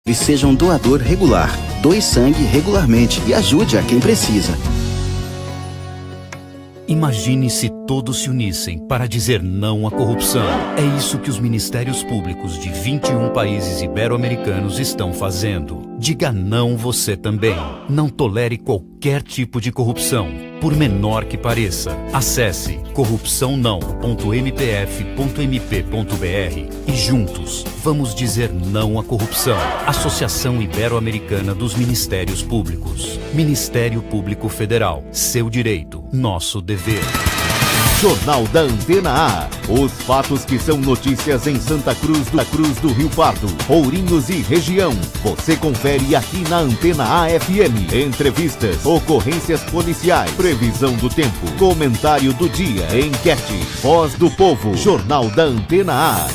E seja um doador regular. Doe sangue regularmente e ajude a quem precisa. Imagine se todos se unissem para dizer não à corrupção. É isso que os ministérios públicos de 21 países ibero-americanos estão fazendo. Diga não você também. Não tolere qualquer tipo de corrupção, por menor que pareça. Acesse corrupçãonão.mpf.mp.br e juntos vamos dizer não à corrupção. Associação Ibero-Americana dos Ministérios Públicos. Ministério Público Federal. Seu direito, nosso dever. Jornal da Antena A. Os fatos que são notícias em Santa Cruz do Rio Pardo, Ourinhos e região. Você confere aqui na Antena A FM. Entrevistas, ocorrências policiais, previsão do tempo, comentário do dia, enquete, voz do povo. Jornal da Antena A.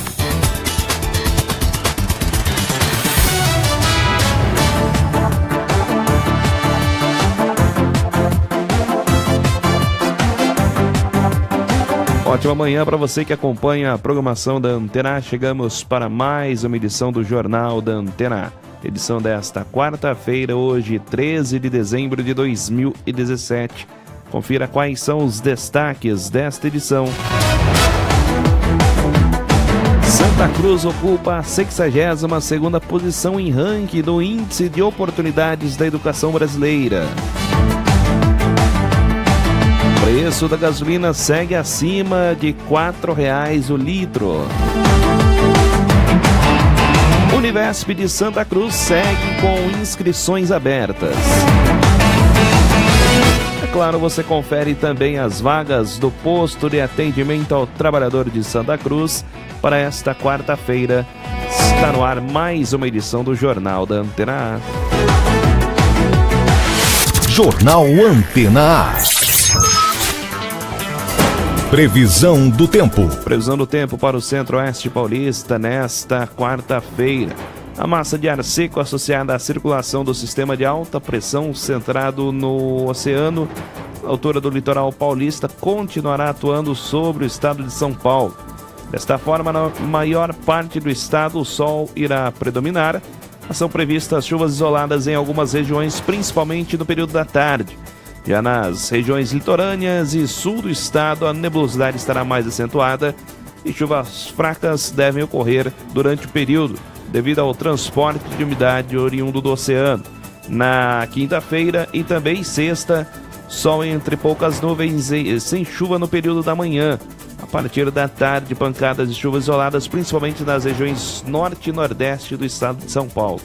Ótima manhã para você que acompanha a programação da Antena A. Chegamos para mais uma edição do Jornal da Antena A. Edição desta quarta-feira, hoje, 13 de dezembro de 2017. Confira quais são os destaques desta edição. Santa Cruz ocupa a 62ª posição em ranking do Índice de Oportunidades da Educação Brasileira. O preço da gasolina segue acima de R$ 4,00 o litro. Univesp de Santa Cruz segue com inscrições abertas. É claro, você confere também as vagas do posto de atendimento ao trabalhador de Santa Cruz para esta quarta-feira. Está no ar mais uma edição do Jornal da Antena A. Jornal Antena A. Previsão do tempo. Previsão do tempo para o centro-oeste paulista nesta quarta-feira. A massa de ar seco associada à circulação do sistema de alta pressão centrado no oceano, na altura do litoral paulista, continuará atuando sobre o estado de São Paulo. Desta forma, na maior parte do estado, o sol irá predominar. São previstas chuvas isoladas em algumas regiões, principalmente no período da tarde. Já nas regiões litorâneas e sul do estado, a nebulosidade estará mais acentuada e chuvas fracas devem ocorrer durante o período, devido ao transporte de umidade oriundo do oceano. Na quinta-feira e também sexta, sol entre poucas nuvens e sem chuva no período da manhã. A partir da tarde, pancadas de chuvas isoladas, principalmente nas regiões norte e nordeste do estado de São Paulo.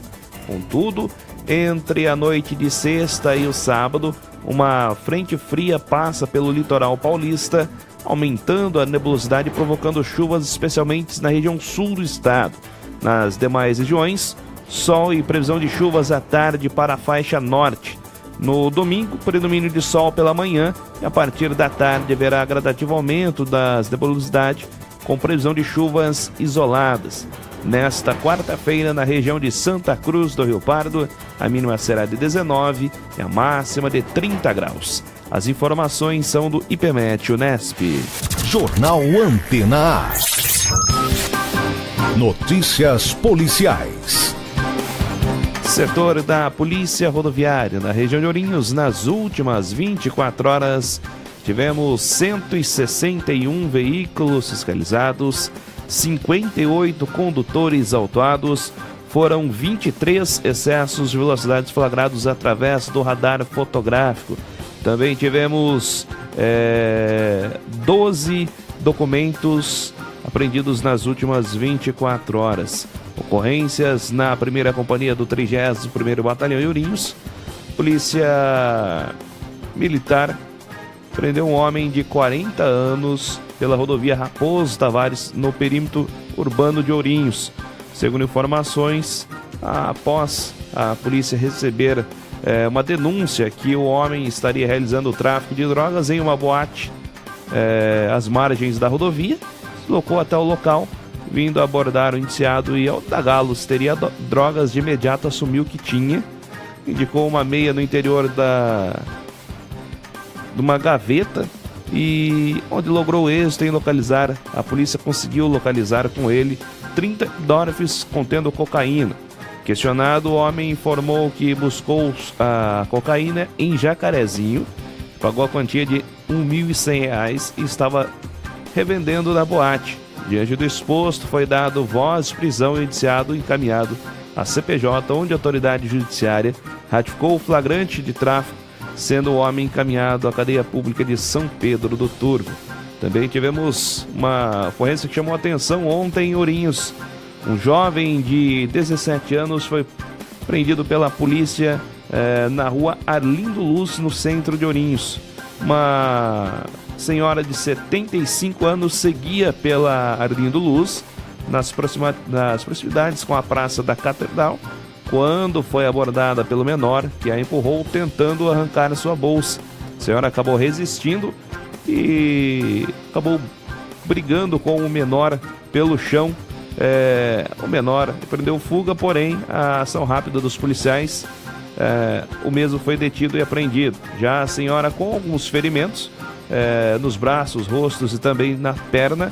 Contudo, entre a noite de sexta e o sábado, uma frente fria passa pelo litoral paulista, aumentando a nebulosidade e provocando chuvas, especialmente na região sul do estado. Nas demais regiões, sol e previsão de chuvas à tarde para a faixa norte. No domingo, predomínio de sol pela manhã e a partir da tarde haverá gradativo aumento das nebulosidades, com previsão de chuvas isoladas. Nesta quarta-feira, na região de Santa Cruz do Rio Pardo, a mínima será de 19 e a máxima de 30 graus. As informações são do IPMET Unesp. Jornal Antena A. Notícias policiais. Setor da Polícia Rodoviária na região de Ourinhos, nas últimas 24 horas, tivemos 161 veículos fiscalizados, 58 condutores autuados, foram 23 excessos de velocidades flagrados através do radar fotográfico. Também tivemos 12 documentos apreendidos nas últimas 24 horas. Ocorrências na primeira companhia do 31º Batalhão em Ourinhos. Polícia Militar prendeu um homem de 40 anos pela rodovia Raposo Tavares, no perímetro urbano de Ourinhos. Segundo informações, após a polícia receber uma denúncia que o homem estaria realizando o tráfico de drogas em uma boate às margens da rodovia, deslocou até o local, vindo abordar o indiciado e ao indagá-lo se teria drogas, de imediato assumiu que tinha, indicou uma meia no interior de uma gaveta, e onde logrou êxito em localizar, a polícia conseguiu localizar com ele 30 Dorfs contendo cocaína. Questionado, o homem informou que buscou a cocaína em Jacarezinho, pagou a quantia de R$ 1.100 e estava revendendo na boate. Diante do exposto, foi dado voz de prisão e indiciado encaminhado à CPJ, onde a autoridade judiciária ratificou o flagrante de tráfico, sendo o homem encaminhado à cadeia pública de São Pedro do Turvo. Também tivemos uma ocorrência que chamou a atenção ontem em Ourinhos. Um jovem de 17 anos foi prendido pela polícia na rua Arlindo Luz, no centro de Ourinhos. Uma senhora de 75 anos seguia pela Arlindo Luz, nas proximidades com a Praça da Catedral, quando foi abordada pelo menor, que a empurrou tentando arrancar sua bolsa. A senhora acabou resistindo e acabou brigando com o menor pelo chão. O menor prendeu fuga, porém a ação rápida dos policiais, o mesmo foi detido e apreendido. Já a senhora, com alguns ferimentos nos braços, rostos e também na perna,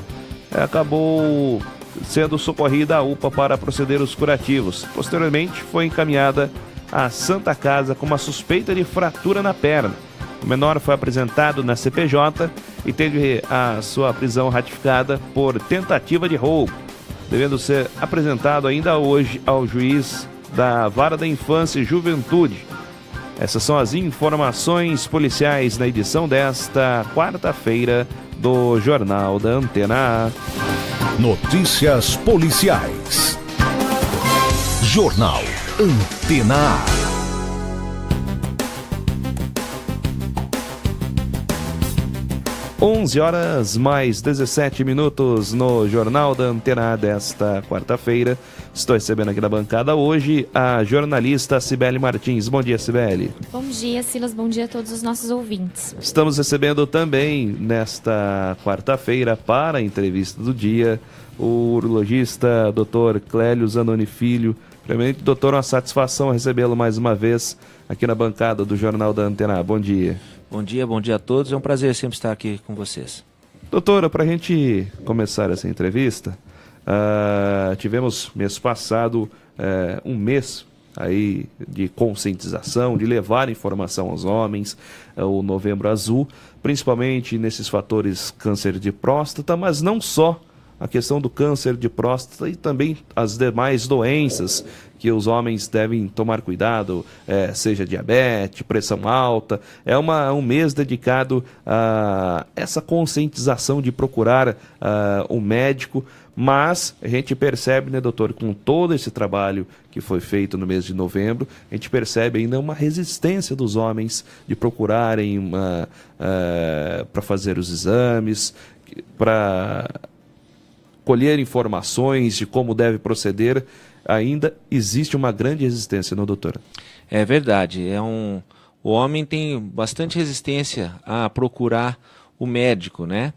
acabou sendo socorrida à UPA para proceder os curativos. Posteriormente foi encaminhada à Santa Casa com uma suspeita de fratura na perna. O menor foi apresentado na CPJ e teve a sua prisão ratificada por tentativa de roubo, devendo ser apresentado ainda hoje ao juiz da Vara da Infância e Juventude. Essas são as informações policiais na edição desta quarta-feira do Jornal da Antena A. Notícias policiais. Jornal Antena A. 11h mais 17 no Jornal da Antena desta quarta-feira. Estou recebendo aqui na bancada hoje a jornalista Cibele Martins. Bom dia, Cibele. Bom dia, Silas. Bom dia a todos os nossos ouvintes. Estamos recebendo também nesta quarta-feira, para a entrevista do dia, o urologista Dr. Clélio Zanoni Filho. Primeiramente, doutor, uma satisfação recebê-lo mais uma vez aqui na bancada do Jornal da Antena. Bom dia. Bom dia a todos. É um prazer sempre estar aqui com vocês. Doutora, para a gente começar essa entrevista, tivemos mês passado um mês aí de conscientização, de levar informação aos homens, o Novembro Azul, principalmente nesses fatores câncer de próstata, mas não só a questão do câncer de próstata e também as demais doenças que os homens devem tomar cuidado, seja diabetes, pressão alta. É um mês dedicado a essa conscientização de procurar um médico, mas a gente percebe, né, doutor, com todo esse trabalho que foi feito no mês de novembro, a gente percebe ainda uma resistência dos homens de procurarem para fazer os exames, para colher informações de como deve proceder. Ainda existe uma grande resistência, não, doutor? É verdade. O homem tem bastante resistência a procurar o médico, né?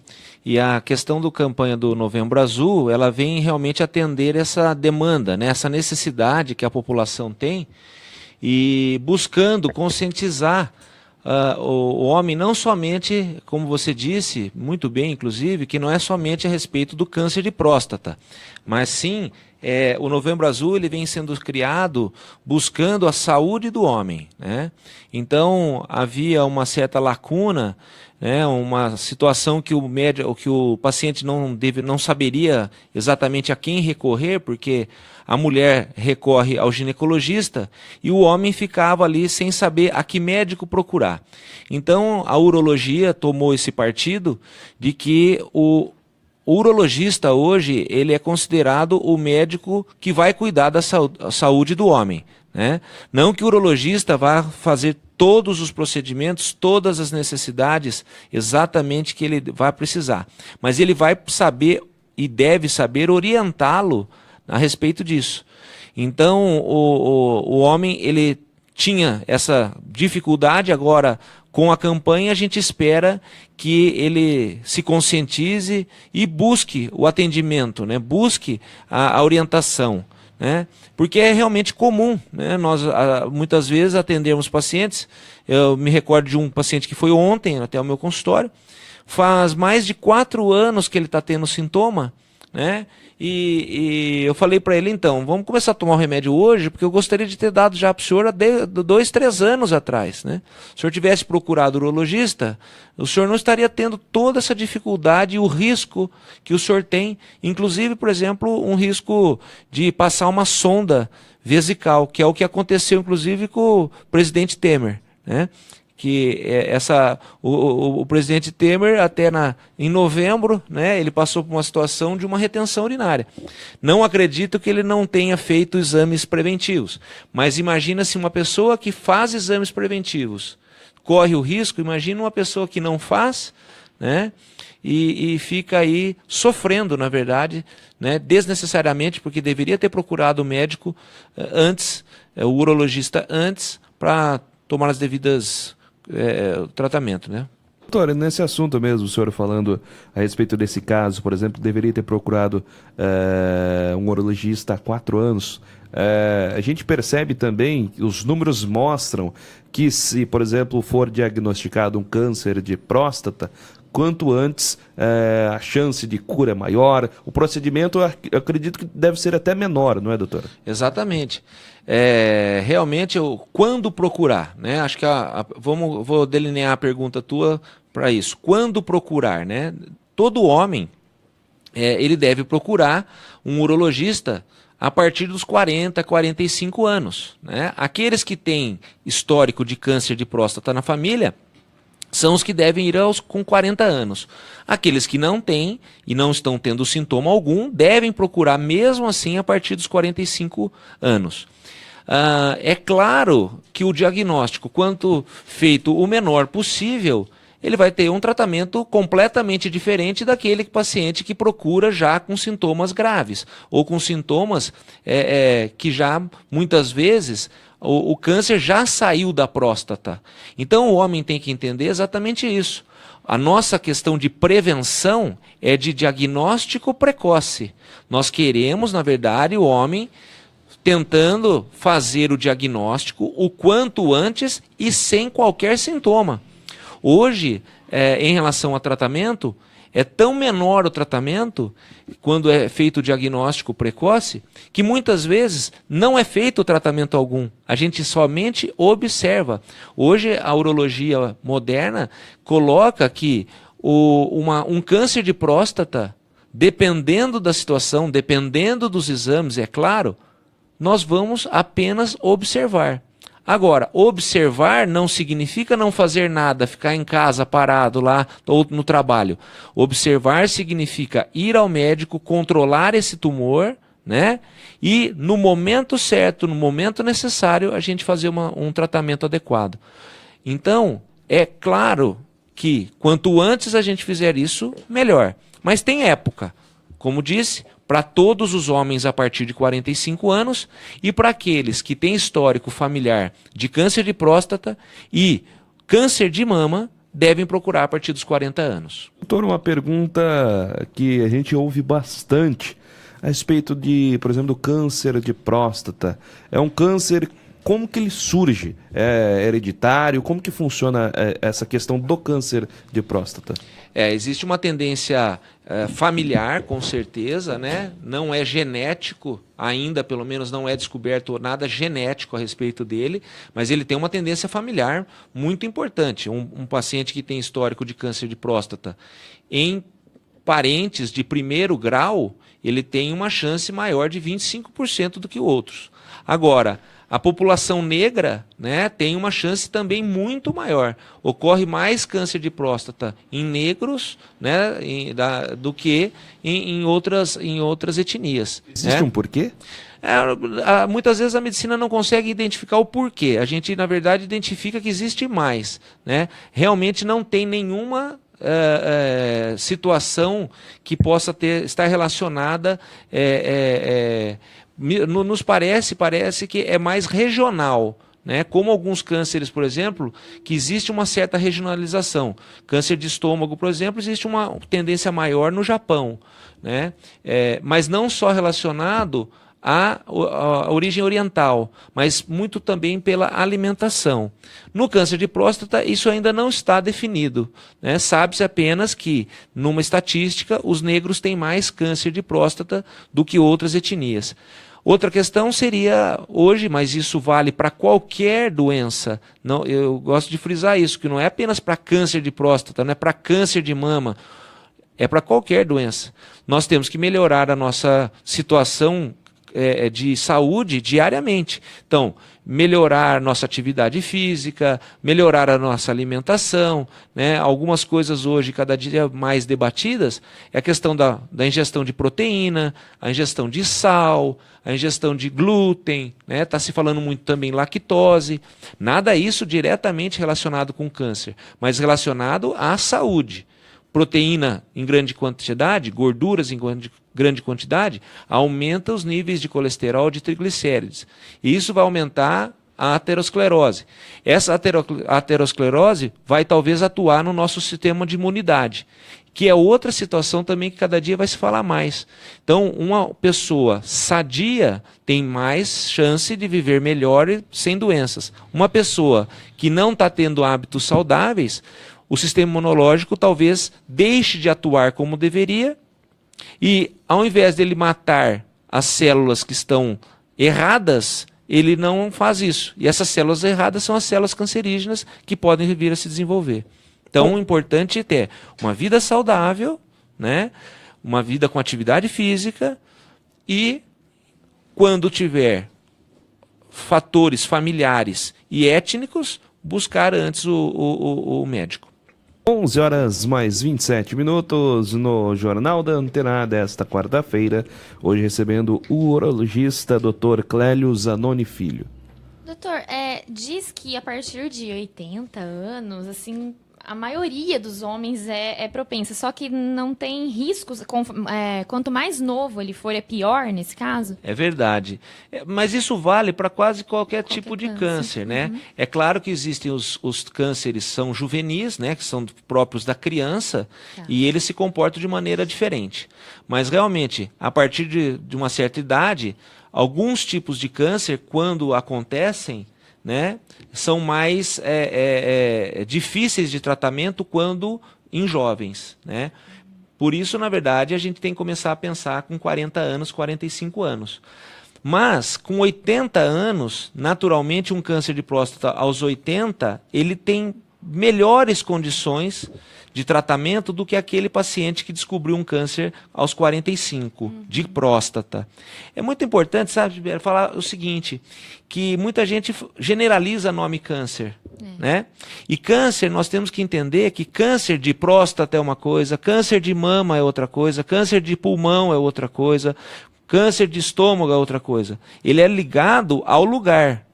E a questão do campanha do Novembro Azul, ela vem realmente atender essa demanda, né? Essa necessidade que a população tem, e buscando conscientizar o homem, não somente, como você disse, muito bem, inclusive, que não é somente a respeito do câncer de próstata, mas sim, o Novembro Azul ele vem sendo criado buscando a saúde do homem, né? Então, havia uma certa lacuna, né, uma situação que o paciente não saberia exatamente a quem recorrer, porque a mulher recorre ao ginecologista e o homem ficava ali sem saber a que médico procurar. Então a urologia tomou esse partido de que o urologista hoje ele é considerado o médico que vai cuidar da saúde do homem, né? Não que o urologista vá fazer todos os procedimentos, todas as necessidades exatamente que ele vai precisar, mas ele vai saber e deve saber orientá-lo a respeito disso. Então o homem ele tinha essa dificuldade. Agora, com a campanha, a gente espera que ele se conscientize e busque o atendimento, né? Busque a orientação, né? Porque é realmente comum, né? Nós muitas vezes atendemos pacientes. Eu me recordo de um paciente que foi ontem até o meu consultório. Faz mais de 4 anos que ele está tendo sintoma, né? E eu falei para ele, então, vamos começar a tomar o remédio hoje, porque eu gostaria de ter dado já para o senhor há 2, 3 anos atrás, né? Se o senhor tivesse procurado o urologista, o senhor não estaria tendo toda essa dificuldade e o risco que o senhor tem, inclusive, por exemplo, um risco de passar uma sonda vesical, que é o que aconteceu, inclusive, com o presidente Temer, né? Que o presidente Temer, até em novembro, né, ele passou por uma situação de uma retenção urinária. Não acredito que ele não tenha feito exames preventivos, mas imagina se uma pessoa que faz exames preventivos corre o risco, imagina uma pessoa que não faz, né, e fica aí sofrendo, na verdade, né, desnecessariamente, porque deveria ter procurado o médico antes, o urologista antes, para tomar as devidas tratamento, né? Doutor, nesse assunto mesmo, o senhor falando a respeito desse caso, por exemplo, deveria ter procurado um urologista há 4 anos. A gente percebe também, os números mostram que se, por exemplo, for diagnosticado um câncer de próstata, quanto antes a chance de cura é maior, o procedimento eu acredito que deve ser até menor, não é, doutor? Exatamente. Realmente, quando procurar, né? Acho que vou delinear a pergunta tua para isso. Quando procurar, né? Todo homem, ele deve procurar um urologista a partir dos 40, 45 anos, né? Aqueles que têm histórico de câncer de próstata na família são os que devem ir com 40 anos. Aqueles que não têm e não estão tendo sintoma algum, devem procurar mesmo assim a partir dos 45 anos. É claro que o diagnóstico, quanto feito o menor possível, ele vai ter um tratamento completamente diferente daquele paciente que procura já com sintomas graves, ou com sintomas que já, muitas vezes, o câncer já saiu da próstata. Então o homem tem que entender exatamente isso. A nossa questão de prevenção é de diagnóstico precoce. Nós queremos, na verdade, o homem tentando fazer o diagnóstico o quanto antes e sem qualquer sintoma. Hoje, em relação ao tratamento, é tão menor o tratamento, quando é feito o diagnóstico precoce, que muitas vezes não é feito tratamento algum. A gente somente observa. Hoje, a urologia moderna coloca que um câncer de próstata, dependendo da situação, dependendo dos exames, é claro, nós vamos apenas observar. Agora, observar não significa não fazer nada, ficar em casa parado lá ou no trabalho. Observar significa ir ao médico, controlar esse tumor, né? E no momento certo, no momento necessário, a gente fazer um tratamento adequado. Então, é claro que quanto antes a gente fizer isso, melhor. Mas tem época, como disse, para todos os homens a partir de 45 anos e para aqueles que têm histórico familiar de câncer de próstata e câncer de mama, devem procurar a partir dos 40 anos. Doutor, uma pergunta que a gente ouve bastante a respeito de, por exemplo, do câncer de próstata. É um câncer, como que ele surge? É hereditário? Como que funciona essa questão do câncer de próstata? Existe uma tendência familiar, com certeza, né? Não é genético ainda, pelo menos não é descoberto nada genético a respeito dele, mas ele tem uma tendência familiar muito importante. Um paciente que tem histórico de câncer de próstata em parentes de primeiro grau, ele tem uma chance maior de 25% do que outros. Agora, a população negra, né, tem uma chance também muito maior. Ocorre mais câncer de próstata em negros, né, do que em outras etnias. Existe um porquê? Muitas vezes a medicina não consegue identificar o porquê. A gente, na verdade, identifica que existe mais, né? Realmente não tem nenhuma situação que possa estar relacionada. Nos parece que é mais regional, né? Como alguns cânceres, por exemplo, que existe uma certa regionalização. Câncer de estômago, por exemplo, existe uma tendência maior no Japão, né? Mas não só relacionado a origem oriental, mas muito também pela alimentação. No câncer de próstata, isso ainda não está definido, né? Sabe-se apenas que, numa estatística, os negros têm mais câncer de próstata do que outras etnias. Outra questão seria hoje, mas isso vale para qualquer doença, não, eu gosto de frisar isso, que não é apenas para câncer de próstata, não é para câncer de mama, é para qualquer doença. Nós temos que melhorar a nossa situação de saúde diariamente. Então, melhorar nossa atividade física, melhorar a nossa alimentação, né? Algumas coisas hoje, cada dia mais debatidas, é a questão da ingestão de proteína, a ingestão de sal, a ingestão de glúten, né? Está se falando muito também lactose, nada isso diretamente relacionado com câncer, mas relacionado à saúde. Proteína em grande quantidade, gorduras em grande quantidade, aumenta os níveis de colesterol e de triglicérides. E isso vai aumentar a aterosclerose. Essa aterosclerose vai talvez atuar no nosso sistema de imunidade, que é outra situação também que cada dia vai se falar mais. Então, uma pessoa sadia tem mais chance de viver melhor e sem doenças. Uma pessoa que não está tendo hábitos saudáveis, o sistema imunológico talvez deixe de atuar como deveria e, ao invés dele matar as células que estão erradas, ele não faz isso. E essas células erradas são as células cancerígenas que podem vir a se desenvolver. Então, o importante é ter uma vida saudável, né? Uma vida com atividade física e, quando tiver fatores familiares e étnicos, buscar antes o médico. 11 horas mais 27 minutos no Jornal da Antena desta quarta-feira, hoje recebendo o urologista Dr. Clélio Zanoni Filho. Doutor, diz que a partir de 80 anos, assim, a maioria dos homens é propensa, só que não tem riscos, quanto mais novo ele for, é pior nesse caso? É verdade, mas isso vale para quase qualquer tipo de câncer, né? Uhum. É claro que existem os cânceres são juvenis, né, que são próprios da criança, e eles se comportam de maneira diferente. Mas realmente, a partir de uma certa idade, alguns tipos de câncer, quando acontecem, né, são mais difíceis de tratamento quando em jovens, né? Por isso, na verdade, a gente tem que começar a pensar com 40 anos, 45 anos. Mas, com 80 anos, naturalmente, um câncer de próstata aos 80, ele tem melhores condições de tratamento do que aquele paciente que descobriu um câncer aos 45, de próstata. É muito importante, sabe, falar o seguinte, que muita gente generaliza o nome câncer, né? E câncer, nós temos que entender que câncer de próstata é uma coisa, câncer de mama é outra coisa, câncer de pulmão é outra coisa, câncer de estômago é outra coisa. Ele é ligado ao lugar.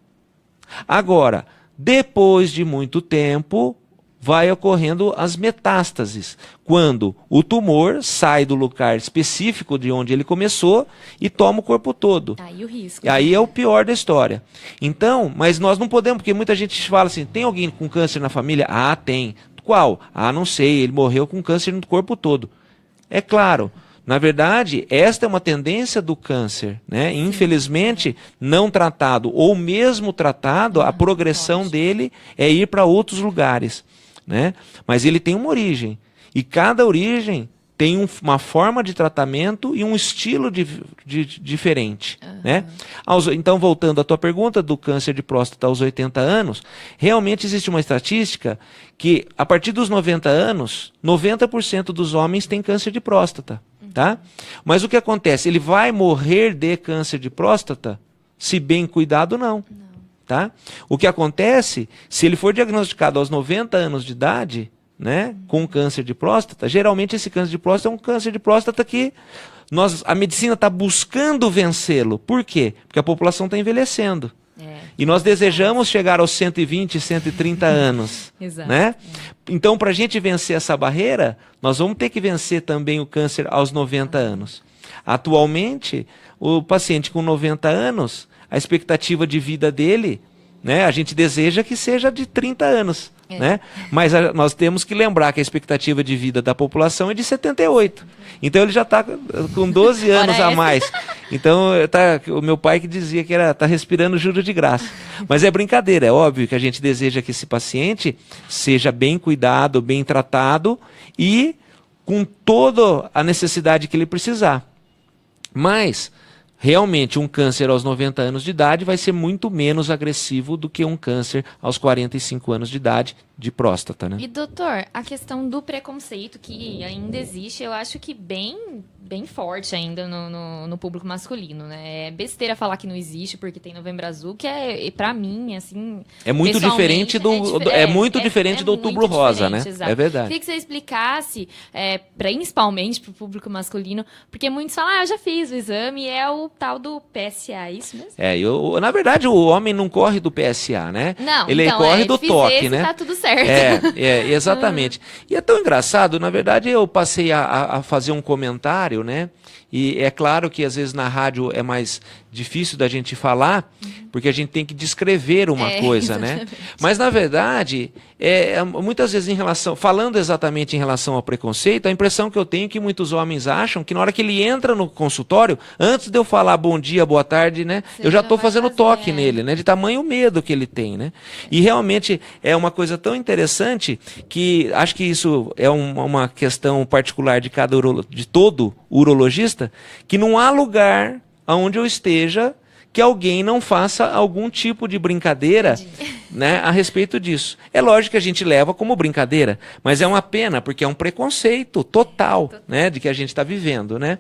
Agora, depois de muito tempo, vai ocorrendo as metástases, quando o tumor sai do lugar específico de onde ele começou e toma o corpo todo. Aí o risco. Aí é o pior da história. Então, mas nós não podemos, porque muita gente fala assim, tem alguém com câncer na família? Ah, tem. Qual? Ah, não sei, ele morreu com câncer no corpo todo. É claro. Na verdade, esta é uma tendência do câncer, né? Infelizmente, não tratado ou mesmo tratado, a progressão dele é ir para outros lugares, né? Mas ele tem uma origem e cada origem tem uma forma de tratamento e um estilo diferente, né? Então, voltando à tua pergunta do câncer de próstata aos 80 anos, realmente existe uma estatística que a partir dos 90 anos, 90% dos homens têm câncer de próstata. Tá? Mas o que acontece? Ele vai morrer de câncer de próstata? Se bem cuidado, não. Tá? O que acontece, se ele for diagnosticado aos 90 anos de idade, né, com câncer de próstata, geralmente esse câncer de próstata é um câncer de próstata que a medicina está buscando vencê-lo. Por quê? Porque a população está envelhecendo. E nós desejamos chegar aos 120, 130 anos. Exato. Né? Então, para a gente vencer essa barreira, nós vamos ter que vencer também o câncer aos 90 anos. Atualmente, o paciente com 90 anos, a expectativa de vida dele né? A gente deseja que seja de 30 anos. Né? Mas nós temos que lembrar que a expectativa de vida da população é de 78. Então ele já está com 12 anos a mais. Então o meu pai que dizia que está respirando juro de graça. Mas é brincadeira, é óbvio que a gente deseja que esse paciente seja bem cuidado, bem tratado e com toda a necessidade que ele precisar. Mas realmente um câncer aos 90 anos de idade vai ser muito menos agressivo do que um câncer aos 45 anos de idade de próstata, né? E doutor, a questão do preconceito que ainda existe, eu acho que bem forte ainda no público masculino, né? É besteira falar que não existe porque tem Novembro Azul, que pra mim, assim... É muito diferente do Outubro Rosa, né? Exato. É verdade. Queria que você explicasse, principalmente pro público masculino, porque muitos falam, eu já fiz o exame, é o tal do PSA, é isso mesmo? Na verdade, o homem não corre do PSA, né? Não, ele então, corre do toque, né? Tá tudo certo. Exatamente. E é tão engraçado, na verdade, eu passei a fazer um comentário, né? E é claro que às vezes na rádio é mais difícil da gente falar, porque a gente tem que descrever uma coisa, exatamente. né? Mas na verdade, muitas vezes falando exatamente em relação ao preconceito, a impressão que eu tenho é que muitos homens acham que na hora que ele entra no consultório, antes de eu falar bom dia, boa tarde, né? Eu já estou fazendo toque nele, né? De tamanho medo que ele tem, né? E realmente é uma coisa tão interessante que acho que isso é uma questão particular de todo urologista, que não há lugar onde eu esteja que alguém não faça algum tipo de brincadeira, né, a respeito disso. É lógico que a gente leva como brincadeira, mas é uma pena, porque é um preconceito total, né, de que a gente está vivendo, né?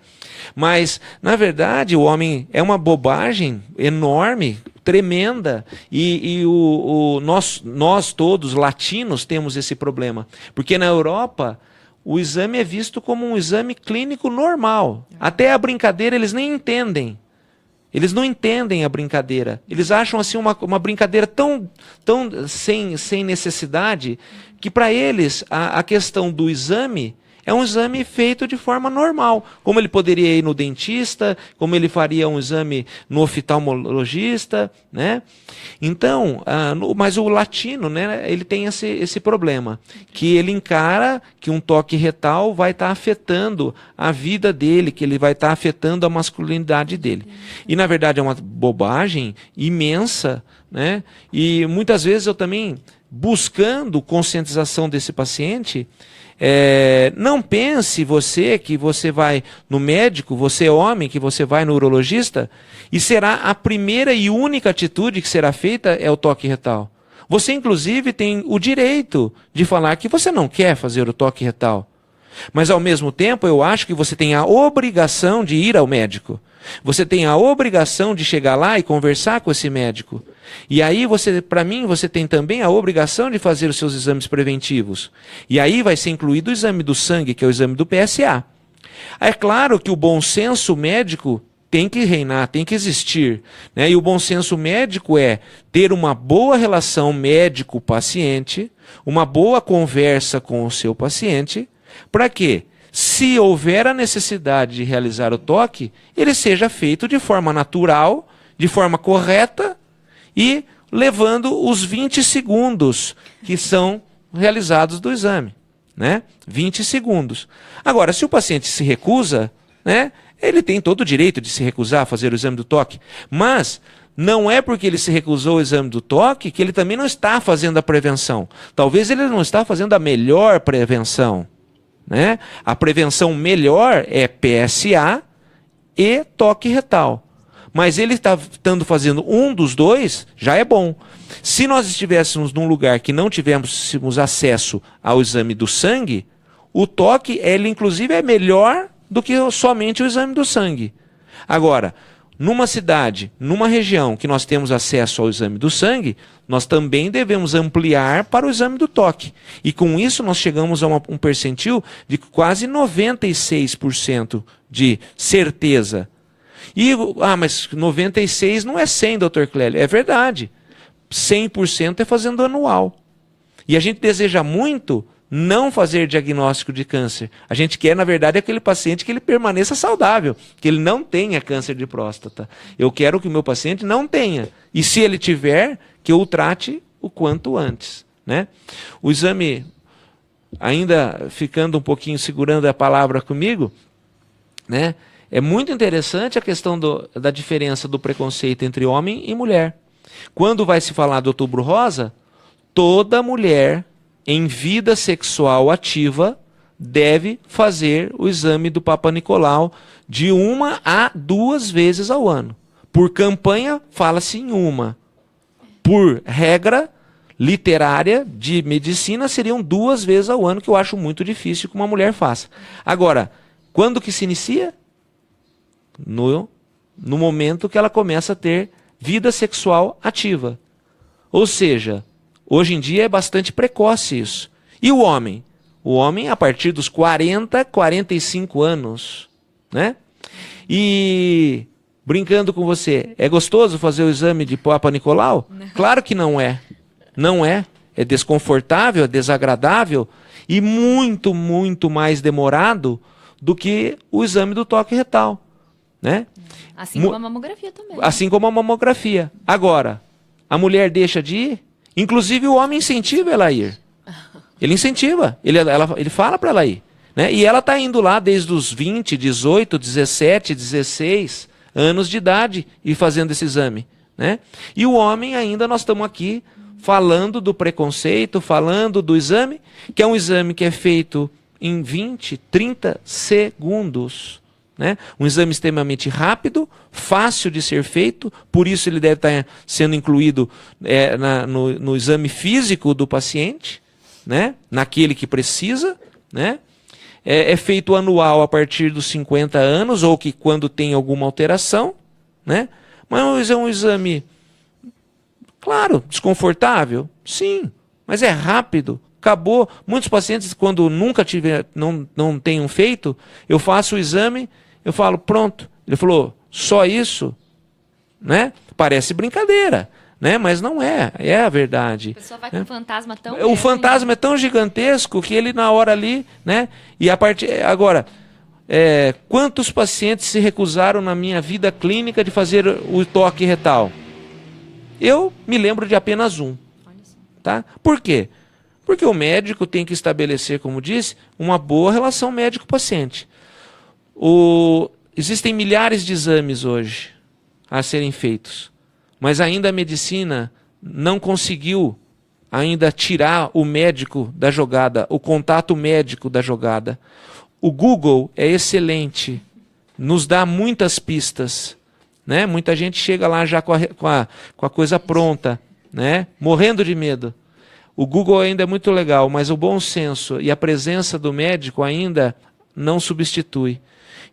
Mas, na verdade, o homem é uma bobagem enorme, tremenda, e nós todos, latinos, temos esse problema. Porque na Europa, o exame é visto como um exame clínico normal. Até a brincadeira eles nem entendem. Eles não entendem a brincadeira. Eles acham assim uma brincadeira tão sem necessidade que para eles a questão do exame é um exame feito de forma normal. Como ele poderia ir no dentista, como ele faria um exame no oftalmologista, né? Então, mas o latino, né, ele tem esse problema, que ele encara que um toque retal vai estar afetando a vida dele, que ele vai estar afetando a masculinidade dele. E, na verdade, é uma bobagem imensa, né? E muitas vezes eu também, buscando conscientização desse paciente, não pense você que você vai no médico, você é homem, que você vai no urologista e será a primeira e única atitude que será feita é o toque retal. Você inclusive tem o direito de falar que você não quer fazer o toque retal. Mas ao mesmo tempo eu acho que você tem a obrigação de ir ao médico. Você tem a obrigação de chegar lá e conversar com esse médico. E aí, para mim, você tem também a obrigação de fazer os seus exames preventivos. E aí vai ser incluído o exame do sangue, que é o exame do PSA. É claro que o bom senso médico tem que reinar, tem que existir, né? E o bom senso médico é ter uma boa relação médico-paciente, uma boa conversa com o seu paciente, para quê? Se houver a necessidade de realizar o toque, ele seja feito de forma natural, de forma correta e levando os 20 segundos que são realizados do exame, né? 20 segundos. Agora, se o paciente se recusa, né, ele tem todo o direito de se recusar a fazer o exame do toque, mas não é porque ele se recusou ao exame do toque que ele também não está fazendo a prevenção. Talvez ele não está fazendo a melhor prevenção, né? A prevenção melhor é PSA e toque retal. Mas ele estando fazendo um dos dois, já é bom. Se nós estivéssemos num lugar que não tivéssemos acesso ao exame do sangue, o toque, ele inclusive é melhor do que somente o exame do sangue. Agora, numa cidade, numa região que nós temos acesso ao exame do sangue, nós também devemos ampliar para o exame do toque. E com isso nós chegamos a um percentil de quase 96% de certeza. Mas 96 não é 100, Dr. Clélio. É verdade. 100% é fazendo anual. E a gente deseja muito não fazer diagnóstico de câncer. A gente quer, na verdade, aquele paciente que ele permaneça saudável, que ele não tenha câncer de próstata. Eu quero que o meu paciente não tenha. E se ele tiver, que eu o trate o quanto antes, né? O exame, ainda ficando um pouquinho segurando a palavra comigo, né? É muito interessante a questão da diferença do preconceito entre homem e mulher. Quando vai se falar do Outubro Rosa, toda mulher em vida sexual ativa deve fazer o exame do Papa Nicolau de 1 a 2 vezes ao ano. Por campanha, fala-se em uma. Por regra literária de medicina, seriam 2 vezes ao ano, que eu acho muito difícil que uma mulher faça. Agora, quando que se inicia? No momento que ela começa a ter vida sexual ativa. Ou seja, hoje em dia é bastante precoce isso. E o homem? O homem a partir dos 40, 45 anos, né? E, brincando com você, é gostoso fazer o exame de Papa Nicolau? Não. Claro que não é. Não é. É desconfortável, é desagradável e muito, muito mais demorado do que o exame do toque retal, né? Assim como a mamografia também. Assim como a mamografia. Agora, a mulher deixa de ir? Inclusive o homem incentiva ela a ir. Ele incentiva, ele fala para ela ir, né? E ela está indo lá desde os 20, 18, 17, 16 anos de idade e fazendo esse exame, né? E o homem ainda, nós estamos aqui falando do preconceito, falando do exame, que é um exame que é feito em 20, 30 segundos, né? Um exame extremamente rápido, fácil de ser feito, por isso ele deve estar sendo incluído no exame físico do paciente, né? Naquele que precisa, né? É feito anual a partir dos 50 anos, ou que quando tem alguma alteração, né? Mas é um exame, claro, desconfortável, sim, mas é rápido. Acabou. Muitos pacientes, quando nunca não tenham feito, eu faço o exame, eu falo, pronto. Ele falou, só isso? Né? Parece brincadeira, né? Mas não é, é a verdade. A pessoa vai com um fantasma tão grande. O fantasma é tão gigantesco que ele na hora ali, né? E a partir agora, quantos pacientes se recusaram na minha vida clínica de fazer o toque retal? Eu me lembro de apenas um. Tá? Por quê? Porque o médico tem que estabelecer, como disse, uma boa relação médico-paciente. Existem milhares de exames hoje a serem feitos, mas ainda a medicina não conseguiu ainda tirar o médico da jogada, o contato médico da jogada. O Google é excelente, nos dá muitas pistas, né? Muita gente chega lá já com a coisa pronta, né? Morrendo de medo. O Google ainda é muito legal, mas o bom senso e a presença do médico ainda não substitui.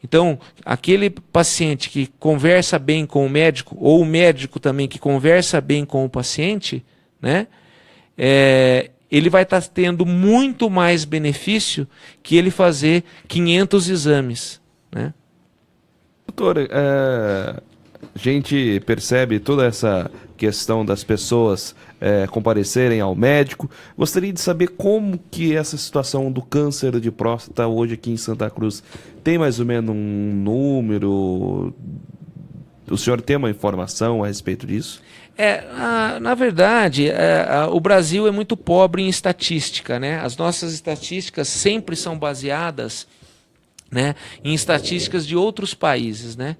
Então, aquele paciente que conversa bem com o médico, ou o médico também que conversa bem com o paciente, né, ele vai estar tendo muito mais benefício que ele fazer 500 exames. Né? Doutor, a gente percebe toda essa questão das pessoas comparecerem ao médico. Gostaria de saber como que essa situação do câncer de próstata hoje aqui em Santa Cruz tem mais ou menos um número? O senhor tem uma informação a respeito disso? Na verdade, o Brasil é muito pobre em estatística, né? As nossas estatísticas sempre são baseadas, né, em estatísticas de outros países, né?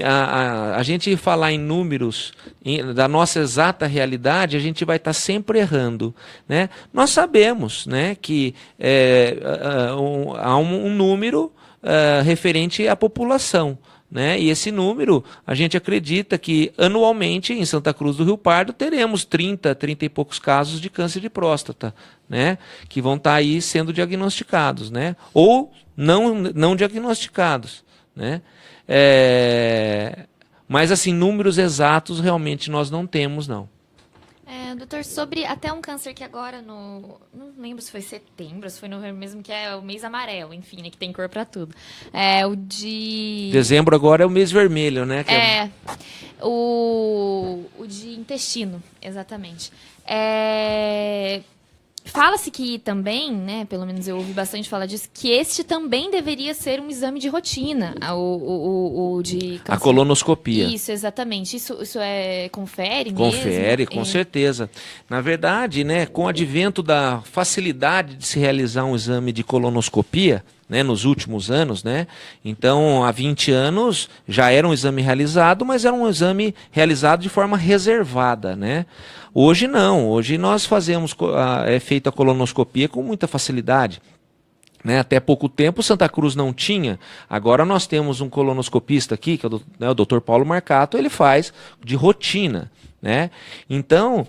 A gente falar em números da nossa exata realidade, a gente vai estar sempre errando, né? Nós sabemos, né, que há um número referente à população, né? E esse número, a gente acredita que anualmente em Santa Cruz do Rio Pardo teremos 30 e poucos casos de câncer de próstata, né? Que vão estar aí sendo diagnosticados, né? Ou não diagnosticados, né? Mas assim, números exatos realmente nós não temos, não. Doutor, sobre até um câncer que agora não lembro se foi setembro, se foi novembro mesmo, que é o mês amarelo, enfim, né, que tem cor para tudo. O de... Dezembro agora é o mês vermelho, né? O de intestino, exatamente. Fala-se que também, né, pelo menos eu ouvi bastante falar disso, que este também deveria ser um exame de rotina, o de câncer. A colonoscopia. Isso, exatamente. Isso confere mesmo? Confere, com certeza. Na verdade, né, com o advento da facilidade de se realizar um exame de colonoscopia, né, nos últimos anos, né? Então, há 20 anos já era um exame realizado, mas era um exame realizado de forma reservada, né? Hoje não, hoje nós fazemos, é feita a colonoscopia com muita facilidade. Né, até pouco tempo Santa Cruz não tinha, agora nós temos um colonoscopista aqui, que é o Dr. Paulo Marcato, ele faz de rotina. Né? Então,